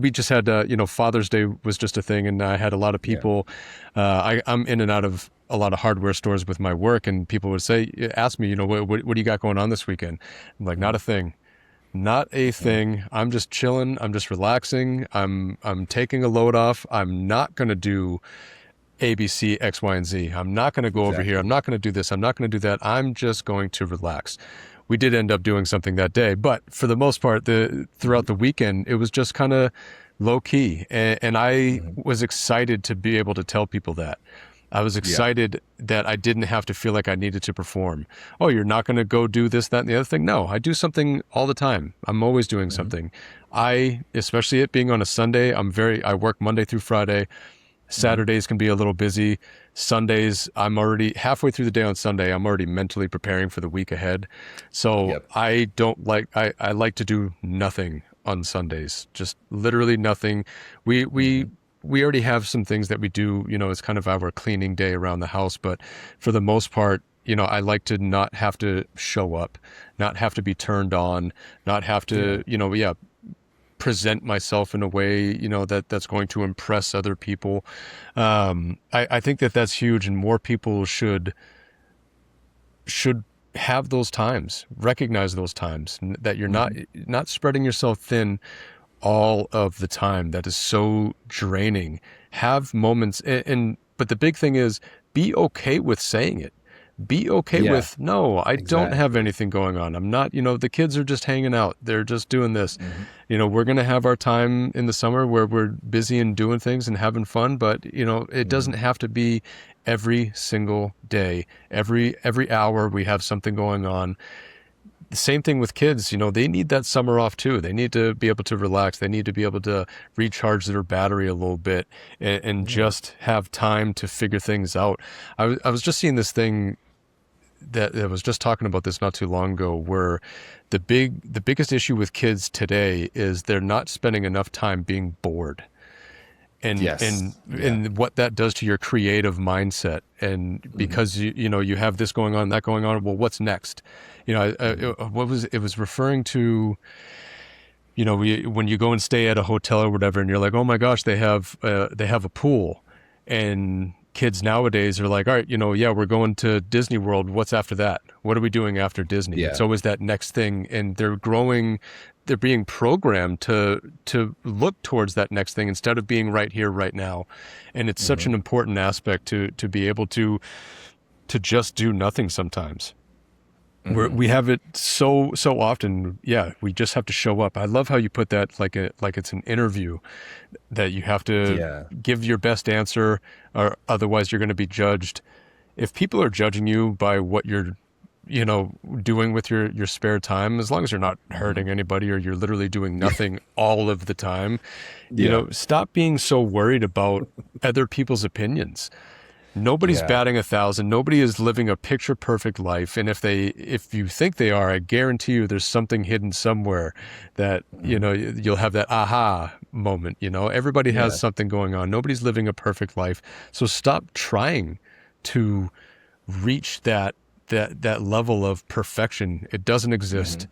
we just had, Father's Day was just a thing, and I had a lot of Yeah. people. I'm in and out of a lot of hardware stores with my work, and people would ask me, what do you got going on this weekend? I'm like, not Mhm. a thing. Not a Mhm. thing. I'm just chilling. I'm just relaxing. I'm taking a load off. I'm not gonna do A, B, C, X, Y, and Z. I'm not gonna go over here. I'm Exactly. not gonna do this. I'm not gonna do that. I'm just going to relax. We did end up doing something that day, but for the most part, Mhm. throughout the weekend, it was just kind of low key, and I Mhm. was excited to be able to tell people that. I was Yeah. excited that I didn't have to feel like I needed to perform. Oh, you're not going to go do this, that, and the other thing? No, I do something all the time. I'm always doing Mhm. something. Especially it being on a Sunday, I work Monday through Friday. Mhm. Saturdays can be a little busy. Sundays, I'm already halfway through the day on Sunday. I'm already mentally preparing for the week ahead. So Yep. I like to do nothing on Sundays, just literally nothing. We, we, Mhm. we already have some things that we do, it's kind of our cleaning day around the house, but for the most part, I like to not have to show up, not have to be turned on, not have Yeah. to, yeah, present myself in a way, that's going to impress other people. I think that that's huge, and more people should have those times, recognize those times, that you're not Mhm. not spreading yourself thin all of the time. That is so draining. Have moments, but the big thing is, be okay with saying it. Be okay Yeah. with, no, I don't have Exactly. anything going on. I'm not, the kids are just hanging out. They're just doing this. Mhm. We're going to have our time in the summer where we're busy and doing things and having fun, but it doesn't Mhm. have to be every single day. Every hour we have something going on. The same thing with kids, they need that summer off too. They need to be able to relax. They need to be able to recharge their battery a little bit, and Yeah. just have time to figure things out. I was just seeing this thing that was just talking about this not too long ago, where the biggest issue with kids today is they're not spending enough time being bored, and Yes. Yeah. what that does to your creative mindset. And Mhm. because you have this going on, that going on, well, what's next? Mhm. What was it was referring to, when you go and stay at a hotel or whatever, and you're like, oh my gosh, they have a pool, and kids nowadays are like, all right, yeah, we're going to Disney World. What's after that? What are we doing after Disney? It's Yeah. always that next thing, and they're being programmed to look towards that next thing instead of being right here, right now. And it's such Mhm. an important aspect to be able to just do nothing sometimes. Mhm. We have it so often. Yeah, we just have to show up. I love how you put that, like it's an interview, that you have to Yeah. give your best answer, or otherwise you're going to be judged. If people are judging you by what you're doing with your spare time, as long as you're not hurting anybody or you're literally doing nothing all of the time, Yeah. stop being so worried about other people's opinions. Nobody's Yeah. batting 1,000. Nobody is living a picture perfect life. And if you think they are, I guarantee you there's something hidden somewhere that, Mhm. you'll have that aha moment. Everybody has Yeah. something going on. Nobody's living a perfect life. So stop trying to reach that level of perfection. It doesn't exist.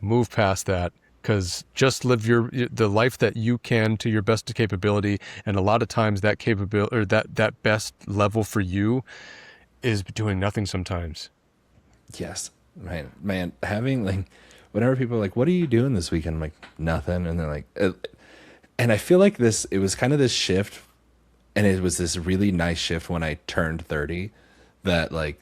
Mhm. Move past that, because just live the life that you can to your best capability. And a lot of times that capability, or that best level for you, is doing nothing sometimes. Yes. Man, having like, whenever people are like, what are you doing this weekend? I'm like, nothing. And they're like, and I feel like it was kind of this shift, and it was this really nice shift when I turned 30, that like,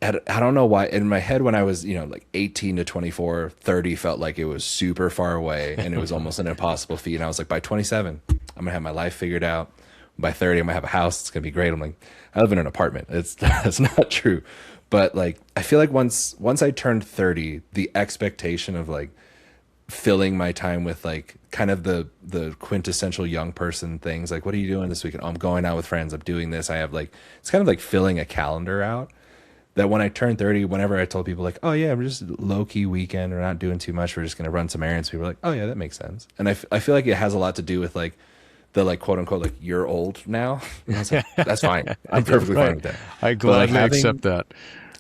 I don't know why in my head when I was, like 18 to 24, 30 felt like it was super far away and it was almost an impossible feat. And I was like, by 27, I'm gonna have my life figured out. By 30, I'm gonna have a house. It's gonna be great. I'm like, I live in an apartment. It's that's not true. But like, I feel like once I turned 30, the expectation of like filling my time with like kind of the quintessential young person things, like, what are you doing this weekend? Oh, I'm going out with friends. I'm doing this. I have like, it's kind of like filling a calendar out, that when I turned 30, whenever I told people like, oh yeah, we're just low key weekend, we're not doing too much, we're just going to run some errands, people were like, oh yeah, that makes sense. And I feel like it has a lot to do with like the like quote unquote, like, you're old now. And I was like, that's fine. I'm perfectly fine Right. with that. I But like gladly accept that.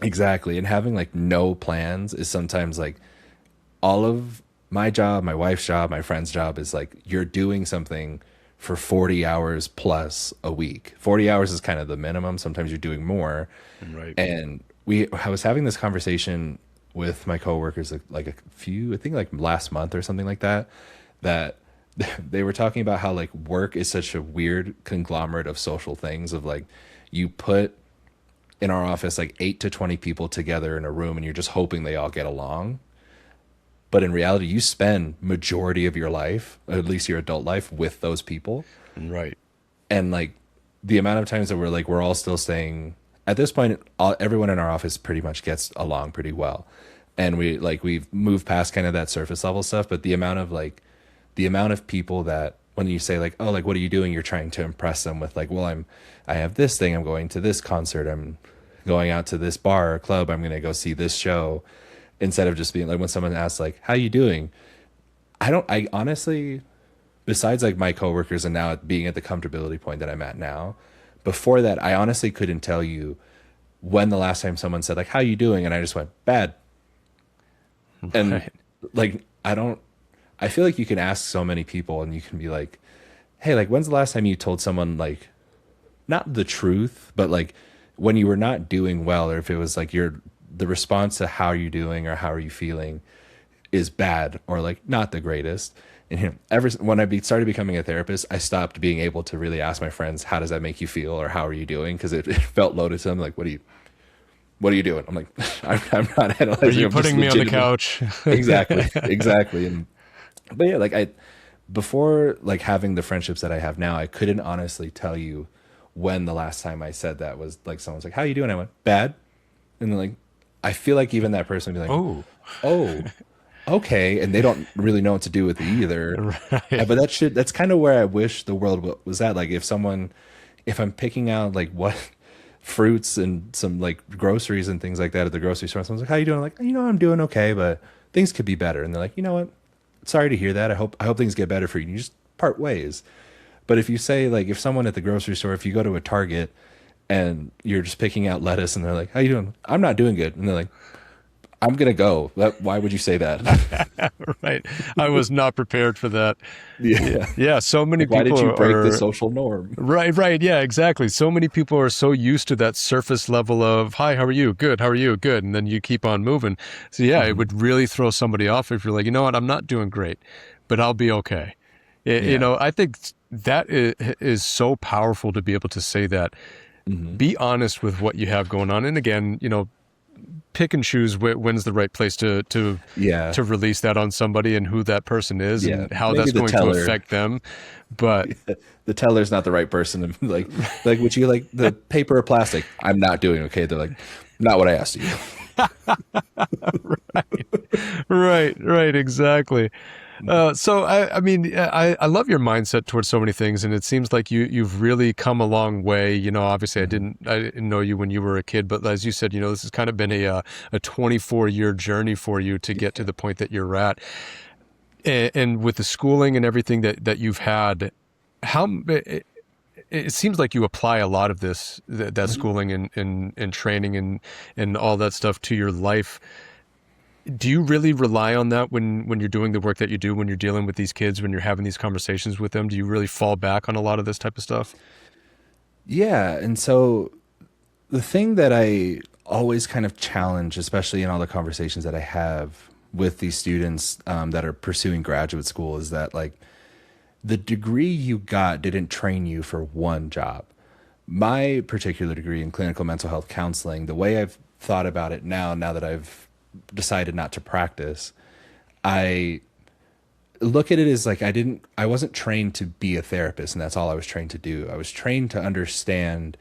exactly. And having like no plans is sometimes like all of my job, my wife's job, my friend's job is like, you're doing something for 40 hours plus a week. 40 hours is kind of the minimum. Sometimes you're doing more. Right. And I was having this conversation with my coworkers like a few, I think like last month or something like that, that they were talking about how like work is such a weird conglomerate of social things, of like, you put in our office like 8 to 20 people together in a room and you're just hoping they all get along. But in reality, you spend majority of your life, at least your adult life, with those people. Right. And like the amount of times that we're all still staying at this point, everyone in our office pretty much gets along pretty well. And we've moved past kind of that surface level stuff, but the amount of people that when you say like, oh, like, what are you doing? You're trying to impress them with like, well, I have this thing, I'm going to this concert, I'm going out to this bar or club, I'm going to go see this show. Instead of just being like, when someone asks like, how you doing? I honestly, besides like my coworkers and now being at the comfortability point that I'm at now, before that, I honestly couldn't tell you when the last time someone said like, how you doing? And I just went, bad. And Right. like, I feel like you can ask so many people and you can be like, hey, like, when's the last time you told someone like, not the truth, but like when you were not doing well, or if it was like the response to how you're doing or how are you feeling is bad or like not the greatest. And when I started becoming a therapist, I stopped being able to really ask my friends, how does that make you feel? Or how are you doing? Because it felt loaded to them. Like, what are you doing? I'm like, I'm not Are analyzing. you I'm just putting me on the legitimately. couch? Exactly. And, but yeah, like before like having the friendships that I have now, I couldn't honestly tell you when the last time I said that was like, someone's like, how you doing? I went, bad. And then like, I feel like even that person would be like, Oh, oh, okay. And they don't really know what to do with it either. right. But that's kind of where I wish the world was at. Like if I'm picking out like what fruits and some like groceries and things like that at the grocery store, someone's like, how you doing? I'm like, I'm doing okay, but things could be better. And they're like, you know what? Sorry to hear that. I hope things get better for you. And you just part ways. But if you say like, if someone at the grocery store, if you go to a Target and you're just picking out lettuce and they're like, how you doing? I'm not doing good. And they're like, I'm going to go. Why would you say that? Right. I was not prepared for that. Yeah. Yeah. So many Like, why did people you break the are social norm? right. Right. Yeah, exactly. So many people are so used to that surface level of, hi, how are you? Good. How are you? Good. And then you keep on moving. So yeah, it Mhm. would really throw somebody off if you're like, you know what? I'm not doing great, but I'll be okay. Yeah. I think that is so powerful to be able to say that. Hmm. Be honest with what you have going on. And again, pick and choose when's the right place Yeah. to release that on somebody and who that person is Yeah. and how Maybe that's the going to teller. affect them. But The teller's not the right person. Like, would you like the paper or plastic? I'm not doing okay. They're like, not what I asked you. Right, exactly. So I mean, I love your mindset towards so many things, and it seems like you've really come a long way. You know, obviously, Mhm. I didn't know you when you were a kid, but as you said, you know, this has kind of been a 24-year journey for you to get to Yeah. the point that you're at, and with the schooling and everything that you've had, how it seems like you apply a lot of that Mhm. schooling and training and all that stuff to your life. Do you really rely on that when you're doing the work that you do, when you're dealing with these kids, when you're having these conversations with them? Do you really fall back on a lot of this type of stuff? Yeah, and so the thing that I always kind of challenge, especially in all the conversations that I have with these students that are pursuing graduate school, is that like the degree you got didn't train you for one job. My particular degree in clinical mental health counseling, the way I've thought about it now that I've decided not to practice, I look at it as like I wasn't trained to be a therapist, and that's all I was trained to do. I was trained to understand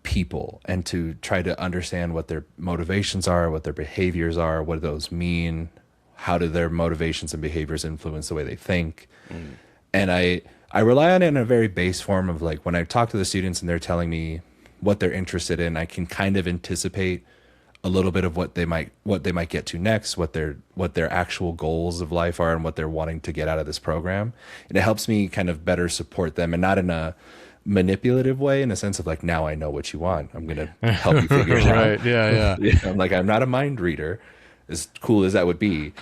people and to try to understand what their motivations are, what their behaviors are, what do those mean, how do their motivations and behaviors influence the way they think. Mm. And I rely on it in a very base form of like when I talk to the students and they're telling me what they're interested in, I can kind of anticipate a little bit of what they might get to next, what their actual goals of life are and what they're wanting to get out of this program. And it helps me kind of better support them, and not in a manipulative way, in a sense of like, now I know what you want, I'm going to help you figure it out. Right. Yeah. Yeah, I'm like, I'm not a mind reader, as cool as that would be.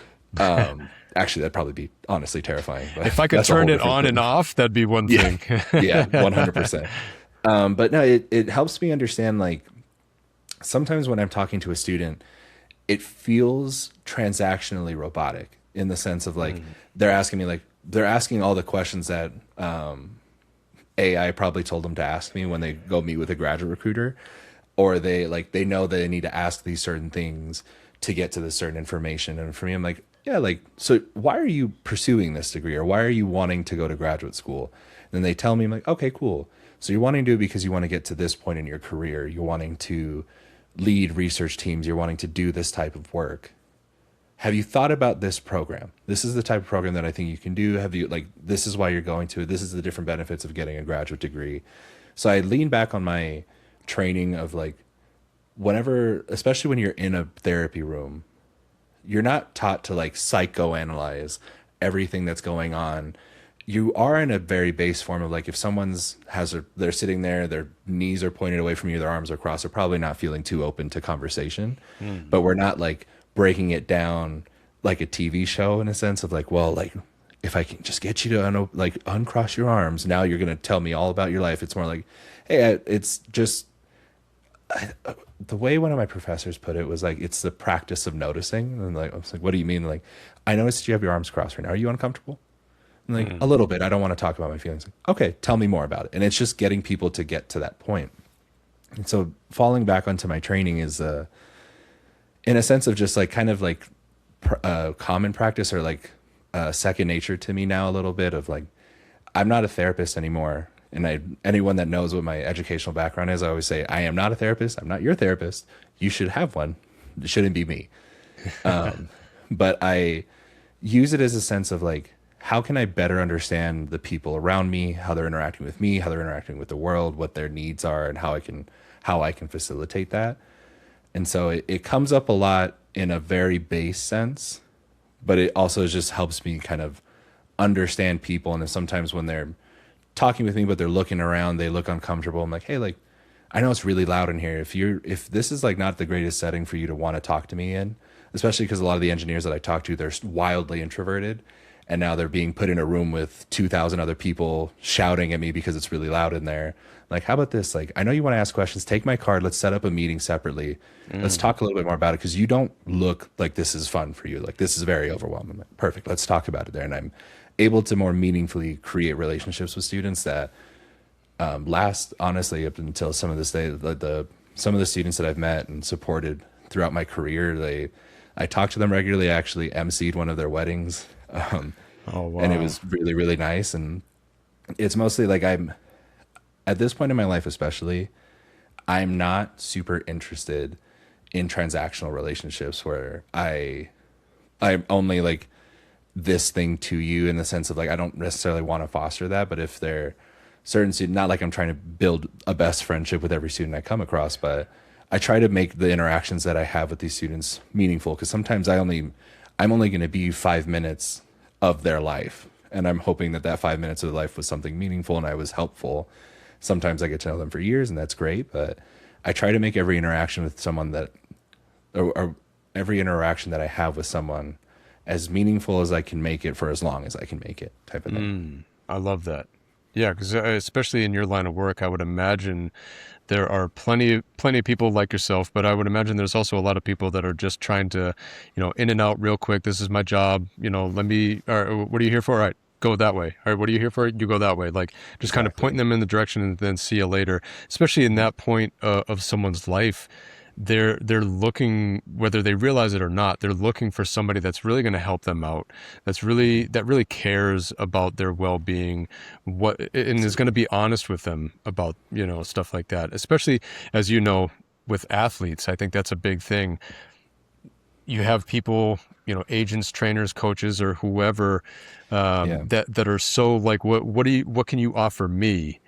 Actually, that'd probably be honestly terrifying, but If I could that's a whole turn it different on and thing. off, that'd be one Yeah. thing. Yeah, 100%. But no, it helps me understand like sometimes when I'm talking to a student, it feels transactionally robotic in the sense of like Mm. they're asking all the questions that AI probably told them to ask me when they go meet with a graduate recruiter, or they know that they need to ask these certain things to get to this certain information. And for me, I'm like, yeah, like, so why are you pursuing this degree, or why are you wanting to go to graduate school? And then they tell me, I'm like, okay, cool. So you're wanting to do it because you want to get to this point in your career. You're wanting to lead research teams. You're wanting to do this type of work. Have you thought about this program? This is the type of program that I think you can do. Have you, like, this is why you're going to it. This is the different benefits of getting a graduate degree. So I lean back on my training of like, whenever, especially when you're in a therapy room, you're not taught to like psychoanalyze everything that's going on. You are in a very base form of like, if they're sitting there, their knees are pointed away from you, their arms are crossed, they're probably not feeling too open to conversation. Mm. But we're not like breaking it down like a TV show, in a sense of like, well, like if I can just get you to uncross your arms, now you're going to tell me all about your life. It's more like, hey, it's just the way one of my professors put it was like, it's the practice of noticing. And like, I was like, what do you mean? Like, I noticed you have your arms crossed right now. Are you uncomfortable? I'm like, Mm. a little bit. I don't want to talk about my feelings. Like, okay, tell me more about it. And it's just getting people to get to that point. And so falling back onto my training is, in a sense of just like kind of like common practice, or like second nature to me now, a little bit of like, I'm not a therapist anymore. And anyone that knows what my educational background is, I always say, I am not a therapist. I'm not your therapist. You should have one. It shouldn't be me. But I use it as a sense of like, how can I better understand the people around me, how they're interacting with me, how they're interacting with the world, what their needs are, and how I can facilitate that. And so it comes up a lot in a very base sense, but it also just helps me kind of understand people. And then sometimes when they're talking with me, but they're looking around, they look uncomfortable. I'm like, hey, like, I know it's really loud in here. If this is like not the greatest setting for you to want to talk to me in, especially because a lot of the engineers that I talk to, they're wildly introverted, and now they're being put in a room with 2,000 other people shouting at me because it's really loud in there. Like, how about this? Like, I know you want to ask questions. Take my card. Let's set up a meeting separately. Let's Mm. talk a little bit more about it, because you don't look like this is fun for you. Like, this is very overwhelming. I'm like, perfect. Let's talk about it there. And I'm able to more meaningfully create relationships with students that last, honestly, up until some of this day. Some of the students that I've met and supported throughout my career, I talk to them regularly. I actually emceed one of their weddings. Oh And it wow. was really, really nice. And it's mostly like, I'm at this point in my life, especially, I'm not super interested in transactional relationships where I'm only like this thing to you in the sense of like I don't necessarily want to foster that, but if they're certain student, not like I'm trying to build a best friendship with every student I come across, but I try to make the interactions that I have with these students meaningful, because sometimes I'm only going to be 5 minutes of their life, and I'm hoping that that 5 minutes of their life was something meaningful and I was helpful. Sometimes I get to know them for years, and that's great, but I try to make every interaction with someone that or every interaction that I have with someone as meaningful as I can make it for as long as I can make it, type of thing. I love that. Yeah, because especially in your line of work, I would imagine there are plenty of people like yourself, but I would imagine there's also a lot of people that are just trying to, in and out real quick. This is my job. Let me. All right, what are you here for? All right, go that way. All right, what are you here for? You go that way. Like just kind of pointing Exactly. them in the direction and then see you later. Especially in that point of someone's life, they're looking, whether they realize it or not, they're looking for somebody that's really going to help them out, that really cares about their well-being, what and is going to be honest with them about stuff like that, especially as with athletes. I think that's a big thing. You have people, agents, trainers, coaches, or whoever, Yeah. that are so like, what can you offer me?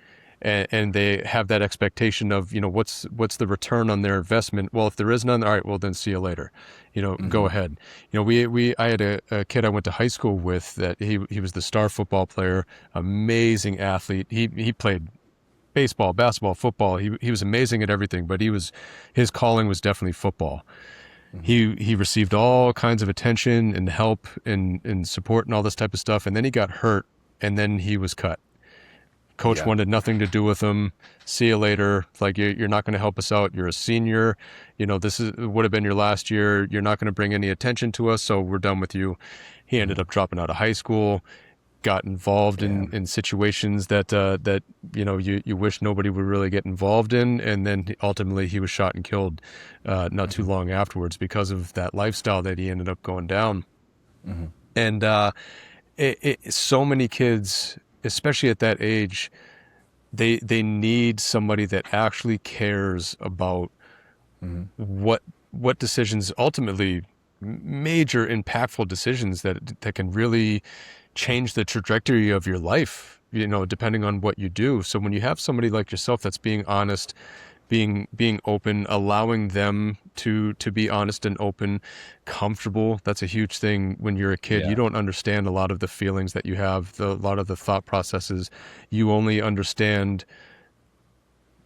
And they have that expectation of, what's the return on their investment? Well, if there is none, all right, well then see you later. Go Hmm. ahead. I had a kid I went to high school with that he was the star football player, amazing athlete. He played baseball, basketball, football. He was amazing at everything, but his calling was definitely football. Hmm. He received all kinds of attention and help and support and all this type of stuff, and then he got hurt, and then he was cut. Coach Yeah. wanted nothing to do with him. See you later. Like you're not going to help us out. You're a senior. This would have been your last year. You're not going to bring any attention to us, so we're done with you. He ended Hmm. up dropping out of high school, got involved Damn. in situations that you wish nobody would really get involved in, and then ultimately he was shot and killed not too Hmm. long afterwards because of that lifestyle that he ended up going down. Hmm. And so many kids, especially at that age, they need somebody that actually cares about Hmm. what decisions, ultimately major impactful decisions that can really change the trajectory of your life, depending on what you do. So when you have somebody like yourself that's being honest, being open, allowing them to be honest and open, comfortable, that's a huge thing. When you're a kid, you Yeah. don't understand a lot of the feelings that you have, a lot of the thought processes. You only understand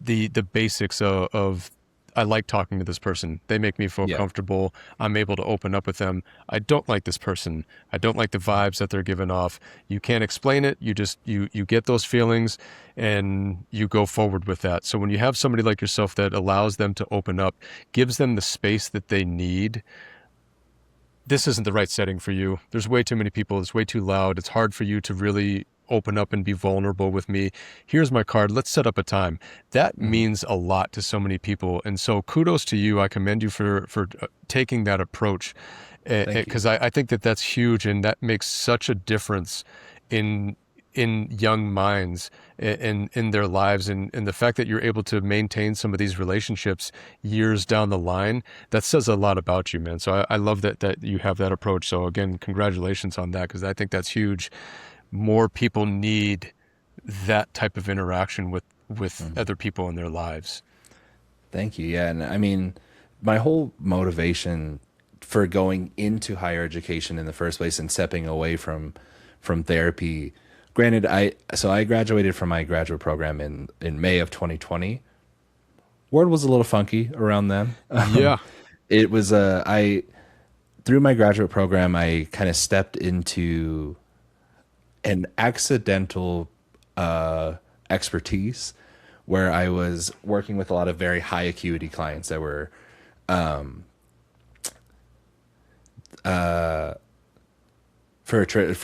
the basics of I like talking to this person. They make me feel Yeah. comfortable. I'm able to open up with them. I don't like this person. I don't like the vibes that they're giving off. You can't explain it. You just you get those feelings and you go forward with that. So when you have somebody like yourself that allows them to open up, gives them the space that they need, this isn't the right setting for you. There's way too many people. It's way too loud. It's hard for you to really open up and be vulnerable with me. Here's my card. Let's set up a time. That Hmm. means a lot to so many people. And so kudos to you. I commend you for taking that approach, Thank you. because I think that that's huge, and that makes such a difference in young minds in their lives, and the fact that you're able to maintain some of these relationships years down the line, that says a lot about you, man. So I love that you have that approach. So again, congratulations on that, because I think that's huge. More people need that type of interaction with Hmm. other people in their lives. Thank you. Yeah. And I mean, my whole motivation for going into higher education in the first place and stepping away from therapy, granted, I graduated from my graduate program in May of 2020. Word was a little funky around then. Yeah. It was I through my graduate program, I kind of stepped into an accidental expertise where I was working with a lot of very high acuity clients that were for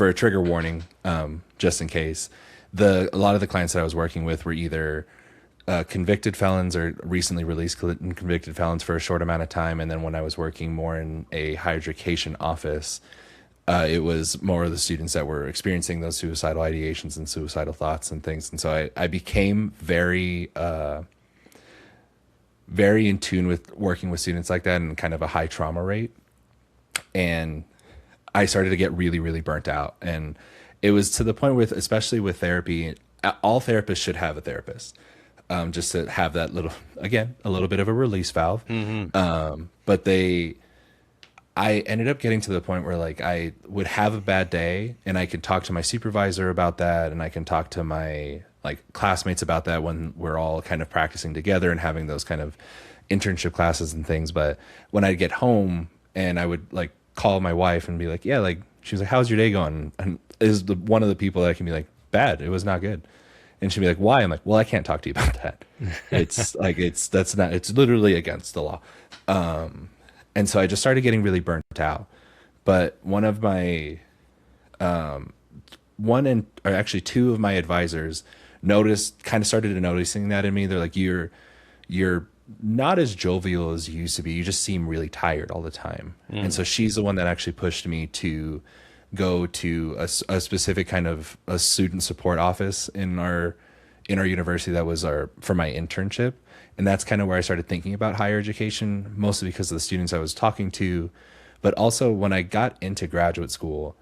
a trigger warning, just in case. A lot of the clients that I was working with were either convicted felons or recently released convicted felons for a short amount of time, and then when I was working more in a higher education office, it was more of the students that were experiencing those suicidal ideations and suicidal thoughts and things. And so I became very very in tune with working with students like that and kind of a high trauma rate. And I started to get really, really burnt out. And it was to the point with, especially with therapy, all therapists should have a therapist, just to have that little, again, a little bit of a release valve. But I ended up getting to the point where like I would have a bad day and I could talk to my supervisor about that. And I can talk to my like classmates about that when we're all kind of practicing together and having those kind of internship classes and things. But when I'd get home and I would like call my wife and be like, yeah, like she was like, how's your day going? And is one of the people that can be like, bad, it was not good. And she'd be like, why? I'm like, well, I can't talk to you about that. It's like, it's literally against the law. And so I just started getting really burnt out. But one of my, or actually two of my advisors kind of started noticing that in me. They're like, you're not as jovial as you used to be. You just seem really tired all the time. And so she's the one that actually pushed me to go to a specific kind of a student support office in our university that was for my internship. And that's kind of where I started thinking about higher education, mostly because of the students I was talking to. But also when I got into graduate school,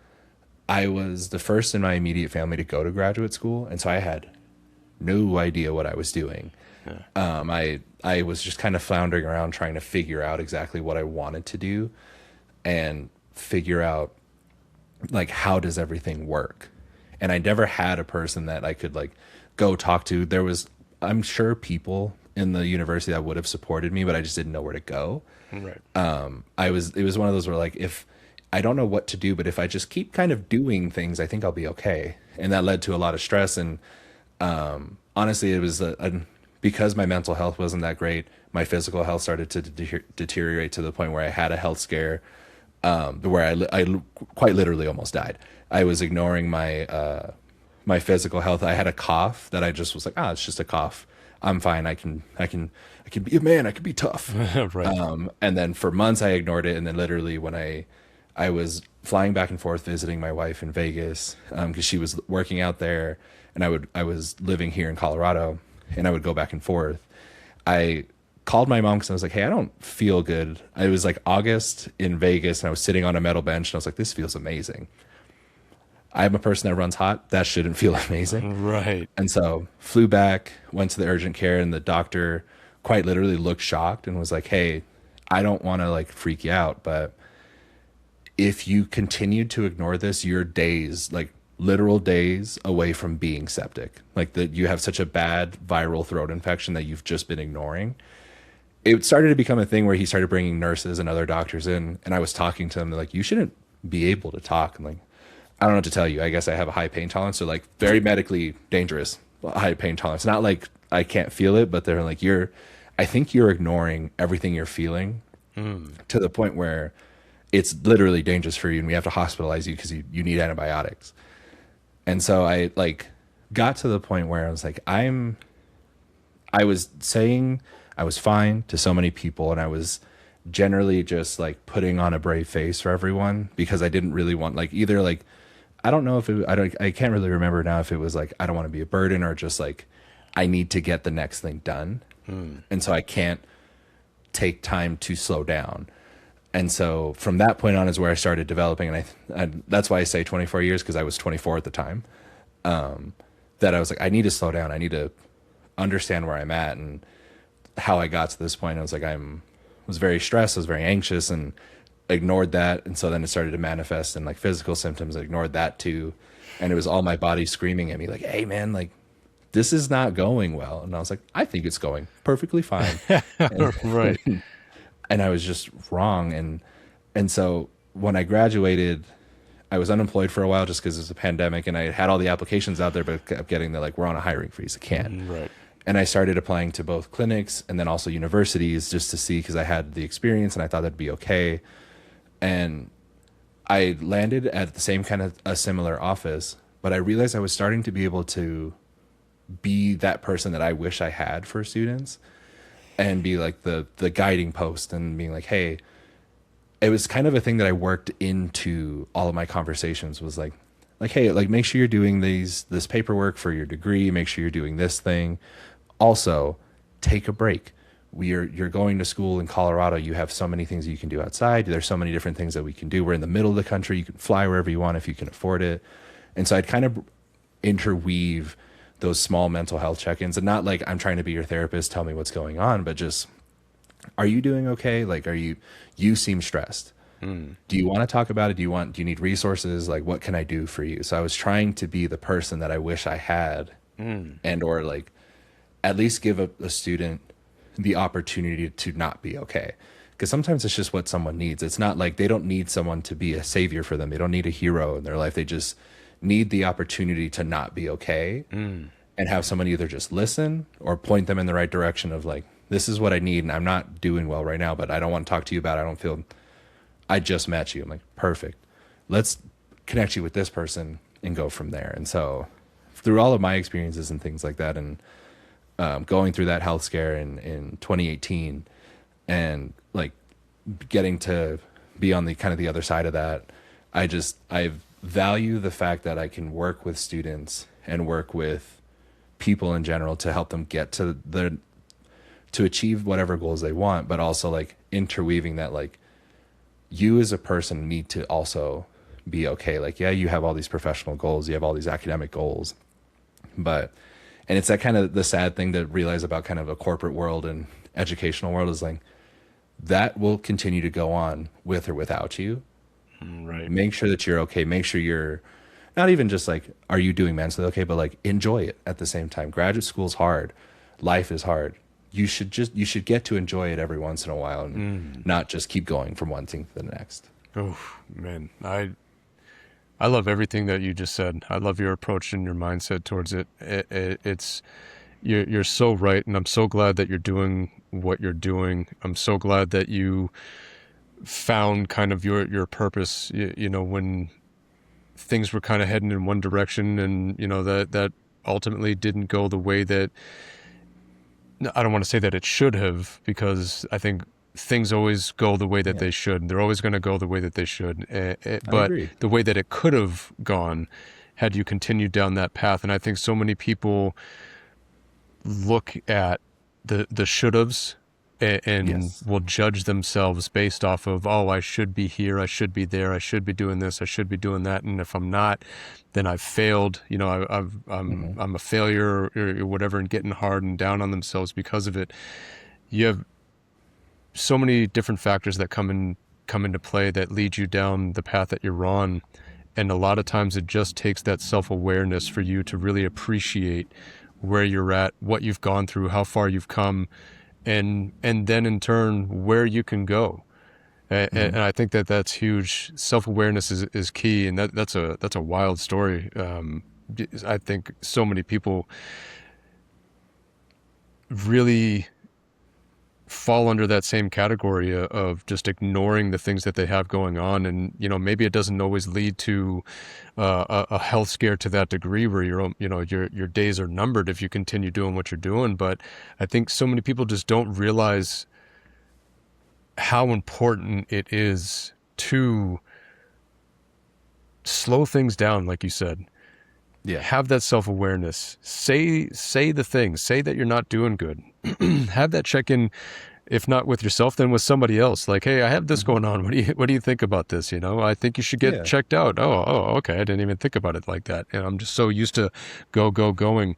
I was the first in my immediate family to go to graduate school. And so I had no idea what I was doing. I was just kind of floundering around trying to figure out exactly what I wanted to do and figure out like, how does everything work? And I never had a person that I could like go talk to. There was, I'm sure, people in the university that would have supported me, but I just didn't know where to go. Right. It was one of those where like, if I don't know what to do, but if I just keep kind of doing things, I think I'll be okay. And that led to a lot of stress. And honestly, it was because my mental health wasn't that great. My physical health started to deteriorate to the point where I had a health scare, where I quite literally almost died. I was ignoring my my physical health. I had a cough that I just was like, it's just a cough. I'm fine. I can be a man. I can be tough. Right. And then for months I ignored it. And then literally when I was flying back and forth visiting my wife in Vegas, because she was working out there, and I was living here in Colorado, and I would go back and forth. I called my mom because I was like, hey, I don't feel good. It was like August in Vegas, and I was sitting on a metal bench, and I was like, this feels amazing. I'm a person that runs hot. That shouldn't feel amazing. Right. And so flew back, went to the urgent care, and the doctor quite literally looked shocked and was like, hey, I don't want to like freak you out, but if you continue to ignore this, you're days, like literal days away from being septic. Like that you have such a bad viral throat infection that you've just been ignoring. It started to become a thing where he started bringing nurses and other doctors in, and I was talking to them. They're like, you shouldn't be able to talk. I'm like, I don't know what to tell you. I guess I have a high pain tolerance. So like very medically dangerous, high pain tolerance. Not like I can't feel it, but they're like, I think you're ignoring everything you're feeling to the point where it's literally dangerous for you. And we have to hospitalize you because you need antibiotics. And so I like got to the point where I was like, I was saying I was fine to so many people. And I was generally just like putting on a brave face for everyone because I didn't really want like either like, I don't know if I can't really remember now if it was like, I don't want to be a burden or just like, I need to get the next thing done. And so I can't take time to slow down. And so from that point on is where I started developing. And that's why I say 24 years, because I was 24 at the time, that I was like, I need to slow down. I need to understand where I'm at and how I got to this point. I was like, was very stressed. I was very anxious and ignored that. And so then it started to manifest in like physical symptoms. I ignored that too. And it was all my body screaming at me like, hey man, like this is not going well. And I was like, I think it's going perfectly fine. Right. And I was just wrong. And so when I graduated, I was unemployed for a while just because it was a pandemic, and I had all the applications out there, but kept getting the like, we're on a hiring freeze. I can't. Right. And I started applying to both clinics and then also universities just to see, because I had the experience and I thought that'd be okay. And I landed at the same kind of a similar office, but I realized I was starting to be able to be that person that I wish I had for students and be like the guiding post and being like, hey, it was kind of a thing that I worked into all of my conversations was like, hey, like make sure you're doing this paperwork for your degree. Make sure you're doing this thing. Also, take a break. you're going to school in Colorado. You have so many things you can do outside. There's so many different things that we can do. We're in the middle of the country. You can fly wherever you want if you can afford it. And so I'd kind of interweave those small mental health check-ins, and not like I'm trying to be your therapist, tell me what's going on, but just, are you doing okay? Like, you seem stressed. Do you want to talk about it? Do you need resources? Like, what can I do for you? So I was trying to be the person that I wish I had, and or like at least give a student the opportunity to not be okay. Because sometimes it's just what someone needs. It's not like they don't need someone to be a savior for them. They don't need a hero in their life. They just need the opportunity to not be okay, and have someone either just listen or point them in the right direction of like, this is what I need, and I'm not doing well right now, but I don't want to talk to you about it. I don't feel, I just met you. I'm like, perfect. Let's connect you with this person and go from there. And so through all of my experiences and things like that, and going through that health scare in 2018, and like getting to be on the kind of the other side of that, I value the fact that I can work with students and work with people in general to help them get to achieve whatever goals they want, but also like interweaving that, like, you as a person need to also be okay. Like, yeah, you have all these professional goals, you have all these academic goals, but, and it's that kind of the sad thing to realize about kind of a corporate world and educational world is like, that will continue to go on with or without you. Right. Make sure that you're okay. Make sure you're not even just like, are you doing mentally okay, but like enjoy it at the same time. Graduate school's hard. Life is hard. You should get to enjoy it every once in a while, and not just keep going from one thing to the next. Oh man, I love everything that you just said. I love your approach and your mindset towards it. It's you're so right, and I'm so glad that you're doing what you're doing. I'm so glad that you found kind of your purpose. You know, when things were kind of heading in one direction, and you know that ultimately didn't go the way that, I don't want to say that it should have, because I think things always go the way that they should. They're always going to go the way that they should. But agree. the way that it could have gone had you continued down that path. And I think so many people look at the should-haves and Yes. will judge themselves based off of, oh, I should be here, I should be there, I should be doing this, I should be doing that, and if I'm not, then I've failed. You know, I'm a failure, or whatever, and getting hard and down on themselves because of it. You have so many different factors that come into play that lead you down the path that you're on, and a lot of times it just takes that self-awareness for you to really appreciate where you're at, what you've gone through, how far you've come, and then in turn where you can go. And I think that that's huge. Self-awareness is key, and that's a wild story. I think so many people really fall under that same category of just ignoring the things that they have going on. And you know, maybe it doesn't always lead to a health scare to that degree where your days are numbered if you continue doing what you're doing. But I think so many people just don't realize how important it is to slow things down, like you said. Yeah. Have that self-awareness. Say the things. Say that you're not doing good. Have that check-in, if not with yourself, then with somebody else. Like, hey, I have this going on. What do you think about this? You know, I think you should get checked out. Oh, okay. I didn't even think about it like that. And I'm just so used to going.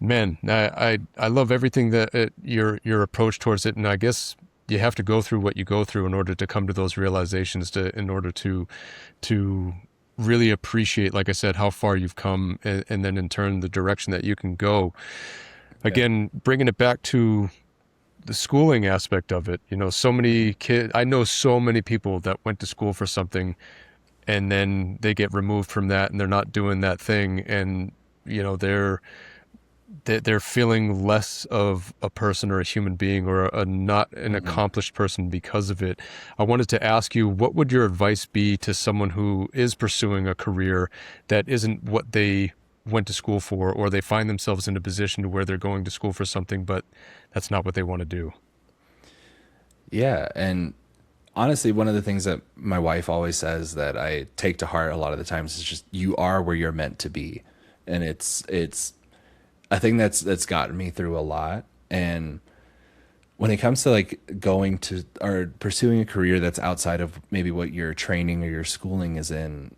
Man, I love everything that your approach towards it, and I guess you have to go through what you go through in order to come to those realizations, in order to really appreciate, like I said, how far you've come, and then in turn the direction that you can go. Again, bringing it back to the schooling aspect of it, you know, so many kids, I know so many people that went to school for something and then they get removed from that and they're not doing that thing, and you know, they're feeling less of a person or a human being, or a not an accomplished person because of it. I wanted to ask you, what would your advice be to someone who is pursuing a career that isn't what they went to school for, or they find themselves in a position where they're going to school for something, but that's not what they want to do? Yeah. And honestly, one of the things that my wife always says that I take to heart a lot of the times is just, you are where you're meant to be. And it's a thing that's gotten me through a lot. And when it comes to like going to or pursuing a career that's outside of maybe what your training or your schooling is in,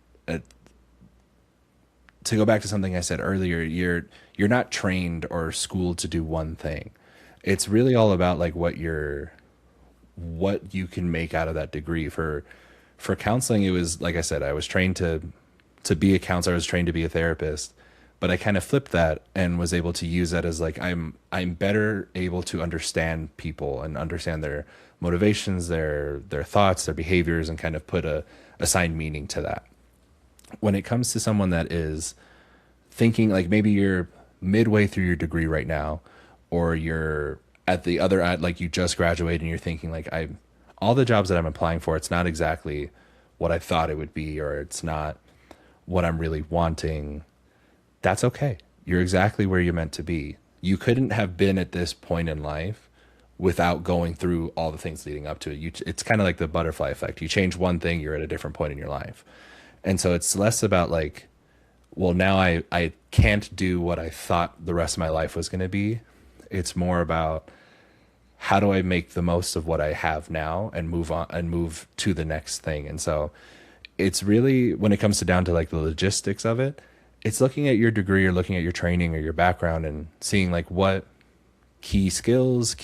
to go back to something I said earlier, you're not trained or schooled to do one thing. It's really all about like what you can make out of that degree. For counseling, it was like I said, I was trained to be a counselor, I was trained to be a therapist, but I kind of flipped that and was able to use that as like I'm better able to understand people and understand their motivations, their thoughts, their behaviors, and kind of put a assign meaning to that. When it comes to someone that is thinking like maybe you're midway through your degree right now, or you're at the other end, like you just graduated and you're thinking like I all the jobs that I'm applying for, it's not exactly what I thought it would be, or it's not what I'm really wanting. That's okay. You're exactly where you're meant to be. You couldn't have been at this point in life without going through all the things leading up to it. It's kind of like the butterfly effect. You change one thing, you're at a different point in your life. And so it's less about like, well, now I can't do what I thought the rest of my life was going to be. It's more about how do I make the most of what I have now and move on and move to the next thing. And so it's really, when it comes to down to like the logistics of it, it's looking at your degree or looking at your training or your background and seeing like what key skills,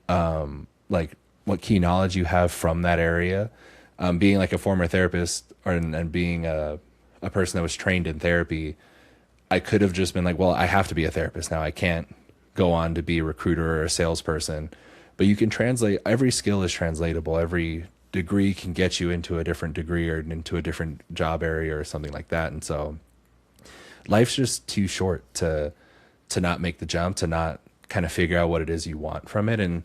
like what key knowledge you have from that area. Being like a former therapist and being a person that was trained in therapy, I could have just been like, well, I have to be a therapist now. I can't go on to be a recruiter or a salesperson. But you can translate, every skill is translatable. Every degree can get you into a different degree or into a different job area or something like that. And so life's just too short to not make the jump, to not kind of figure out what it is you want from it. And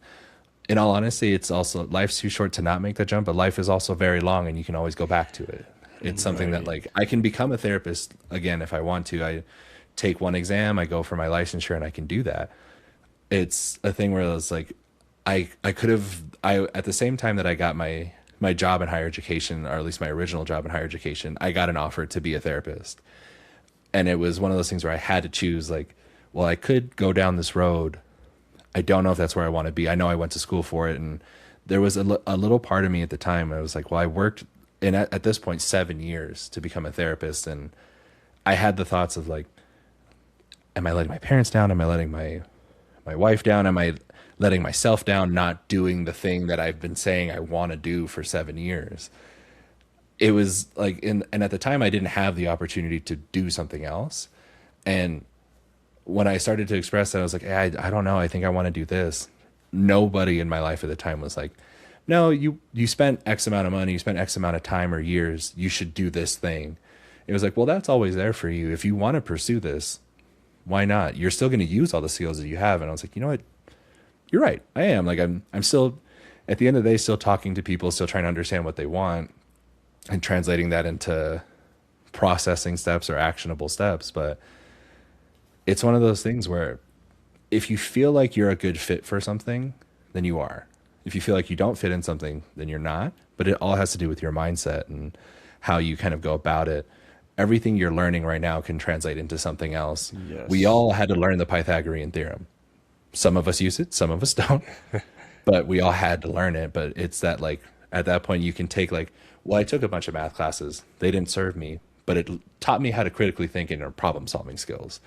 in all honesty, it's also life's too short to not make the jump, but life is also very long and you can always go back to it. It's something that like I can become a therapist again if I want to. I take one exam, I go for my licensure and I can do that. It's a thing where it's like I could have I at the same time that I got my job in higher education, or at least my original job in higher education, I got an offer to be a therapist. And it was one of those things where I had to choose like, well, I could go down this road. I don't know if that's where I want to be. I know I went to school for it. And there was a little part of me at the time. I was like, well, I worked in at this point 7 years to become a therapist. And I had the thoughts of like, am I letting my parents down? Am I letting my wife down? Am I letting myself down, not doing the thing that I've been saying I want to do for 7 years? It was like, and at the time I didn't have the opportunity to do something else. And when I started to express that, I was like, hey, I don't know. I think I want to do this. Nobody in my life at the time was like, no, you spent X amount of money, you spent X amount of time or years, you should do this thing. It was like, well, that's always there for you. If you want to pursue this, why not? You're still going to use all the skills that you have. And I was like, you know what? You're right. I am. Like, I'm still, at the end of the day, still talking to people, still trying to understand what they want and translating that into processing steps or actionable steps. But it's one of those things where if you feel like you're a good fit for something, then you are. If you feel like you don't fit in something, then you're not. But it all has to do with your mindset and how you kind of go about it. Everything you're learning right now can translate into something else. Yes. We all had to learn the Pythagorean theorem. Some of us use it, some of us don't. But we all had to learn it. But it's that like at that point you can take like, well, I took a bunch of math classes. They didn't serve me, but it taught me how to critically think and or problem solving skills.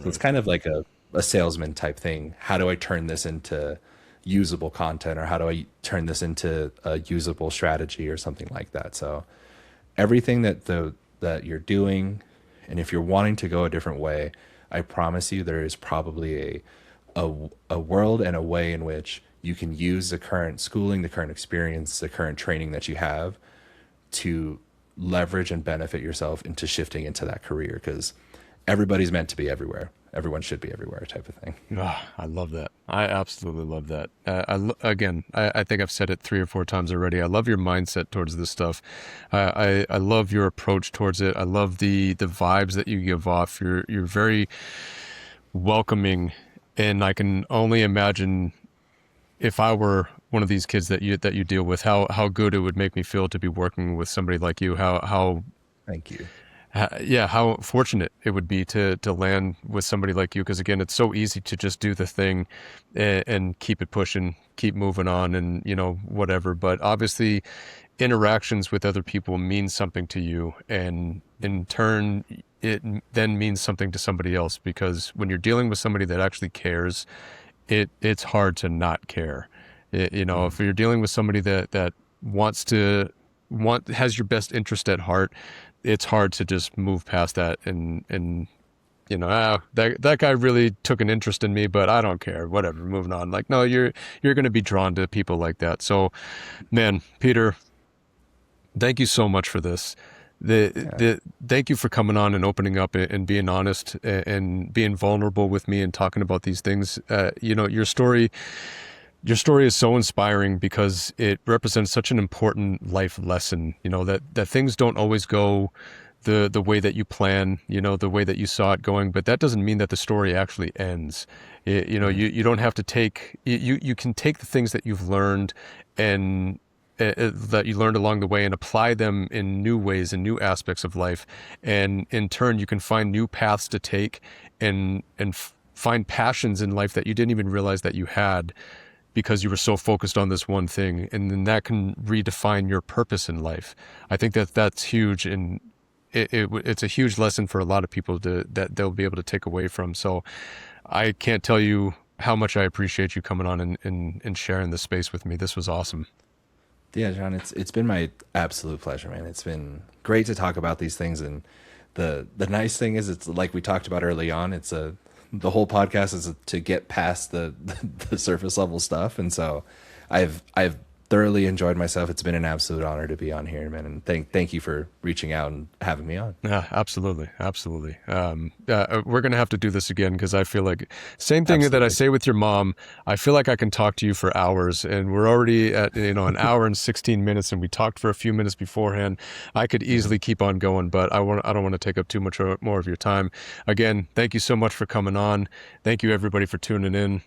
So it's kind of like a salesman type thing. How do I turn this into usable content, or how do I turn this into a usable strategy or something like that? So everything that you're doing, and if you're wanting to go a different way, I promise you there is probably a world and a way in which you can use the current schooling, the current experience, the current training that you have to leverage and benefit yourself into shifting into that career, because everybody's meant to be everywhere. Everyone should be everywhere type of thing. I love that. I absolutely love that. I think I've said it 3 or 4 times already. I love your mindset towards this stuff. I love your approach towards it. I love the vibes that you give off. You're very welcoming, and I can only imagine if I were one of these kids that you deal with, how good it would make me feel to be working with somebody like you. How Thank you. Yeah, how fortunate it would be to land with somebody like you. Because again, it's so easy to just do the thing and keep it pushing, keep moving on, and whatever. But obviously, interactions with other people mean something to you, and in turn, it then means something to somebody else. Because when you're dealing with somebody that actually cares, it's hard to not care. If you're dealing with somebody that wants to has your best interest at heart, it's hard to just move past that and that guy really took an interest in me, but I don't care, whatever, moving on. Like, no, you're going to be drawn to people like that. So man, Peter, thank you so much for this. Thank you for coming on and opening up and being honest and being vulnerable with me and talking about these things. Your story is so inspiring because it represents such an important life lesson, that things don't always go the way that you plan, the way that you saw it going, but that doesn't mean that the story actually ends. You don't have to take, you can take the things that you've learned and that you learned along the way and apply them in new ways and new aspects of life. And in turn, you can find new paths to take and find passions in life that you didn't even realize that you had, because you were so focused on this one thing, and then that can redefine your purpose in life. I think that's huge, and it's a huge lesson for a lot of people that they'll be able to take away from. So I can't tell you how much I appreciate you coming on and sharing this space with me. This was awesome. Yeah, John, it's been my absolute pleasure, man. It's been great to talk about these things, and the nice thing is, it's like we talked about early on. The whole podcast is to get past the surface level stuff, and so I've thoroughly enjoyed myself. It's been an absolute honor to be on here, man, and thank you for reaching out and having me on. Yeah, absolutely. We're gonna have to do this again, because I feel like same thing that I say with your mom. I feel like I can talk to you for hours, and we're already at an hour and 16 minutes, and we talked for a few minutes beforehand. I could easily keep on going, but I don't want to take up too much more of your time. Again, thank you so much for coming on. Thank you everybody for tuning in.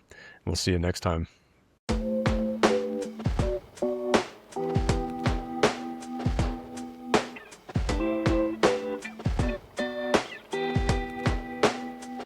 We'll see you next time.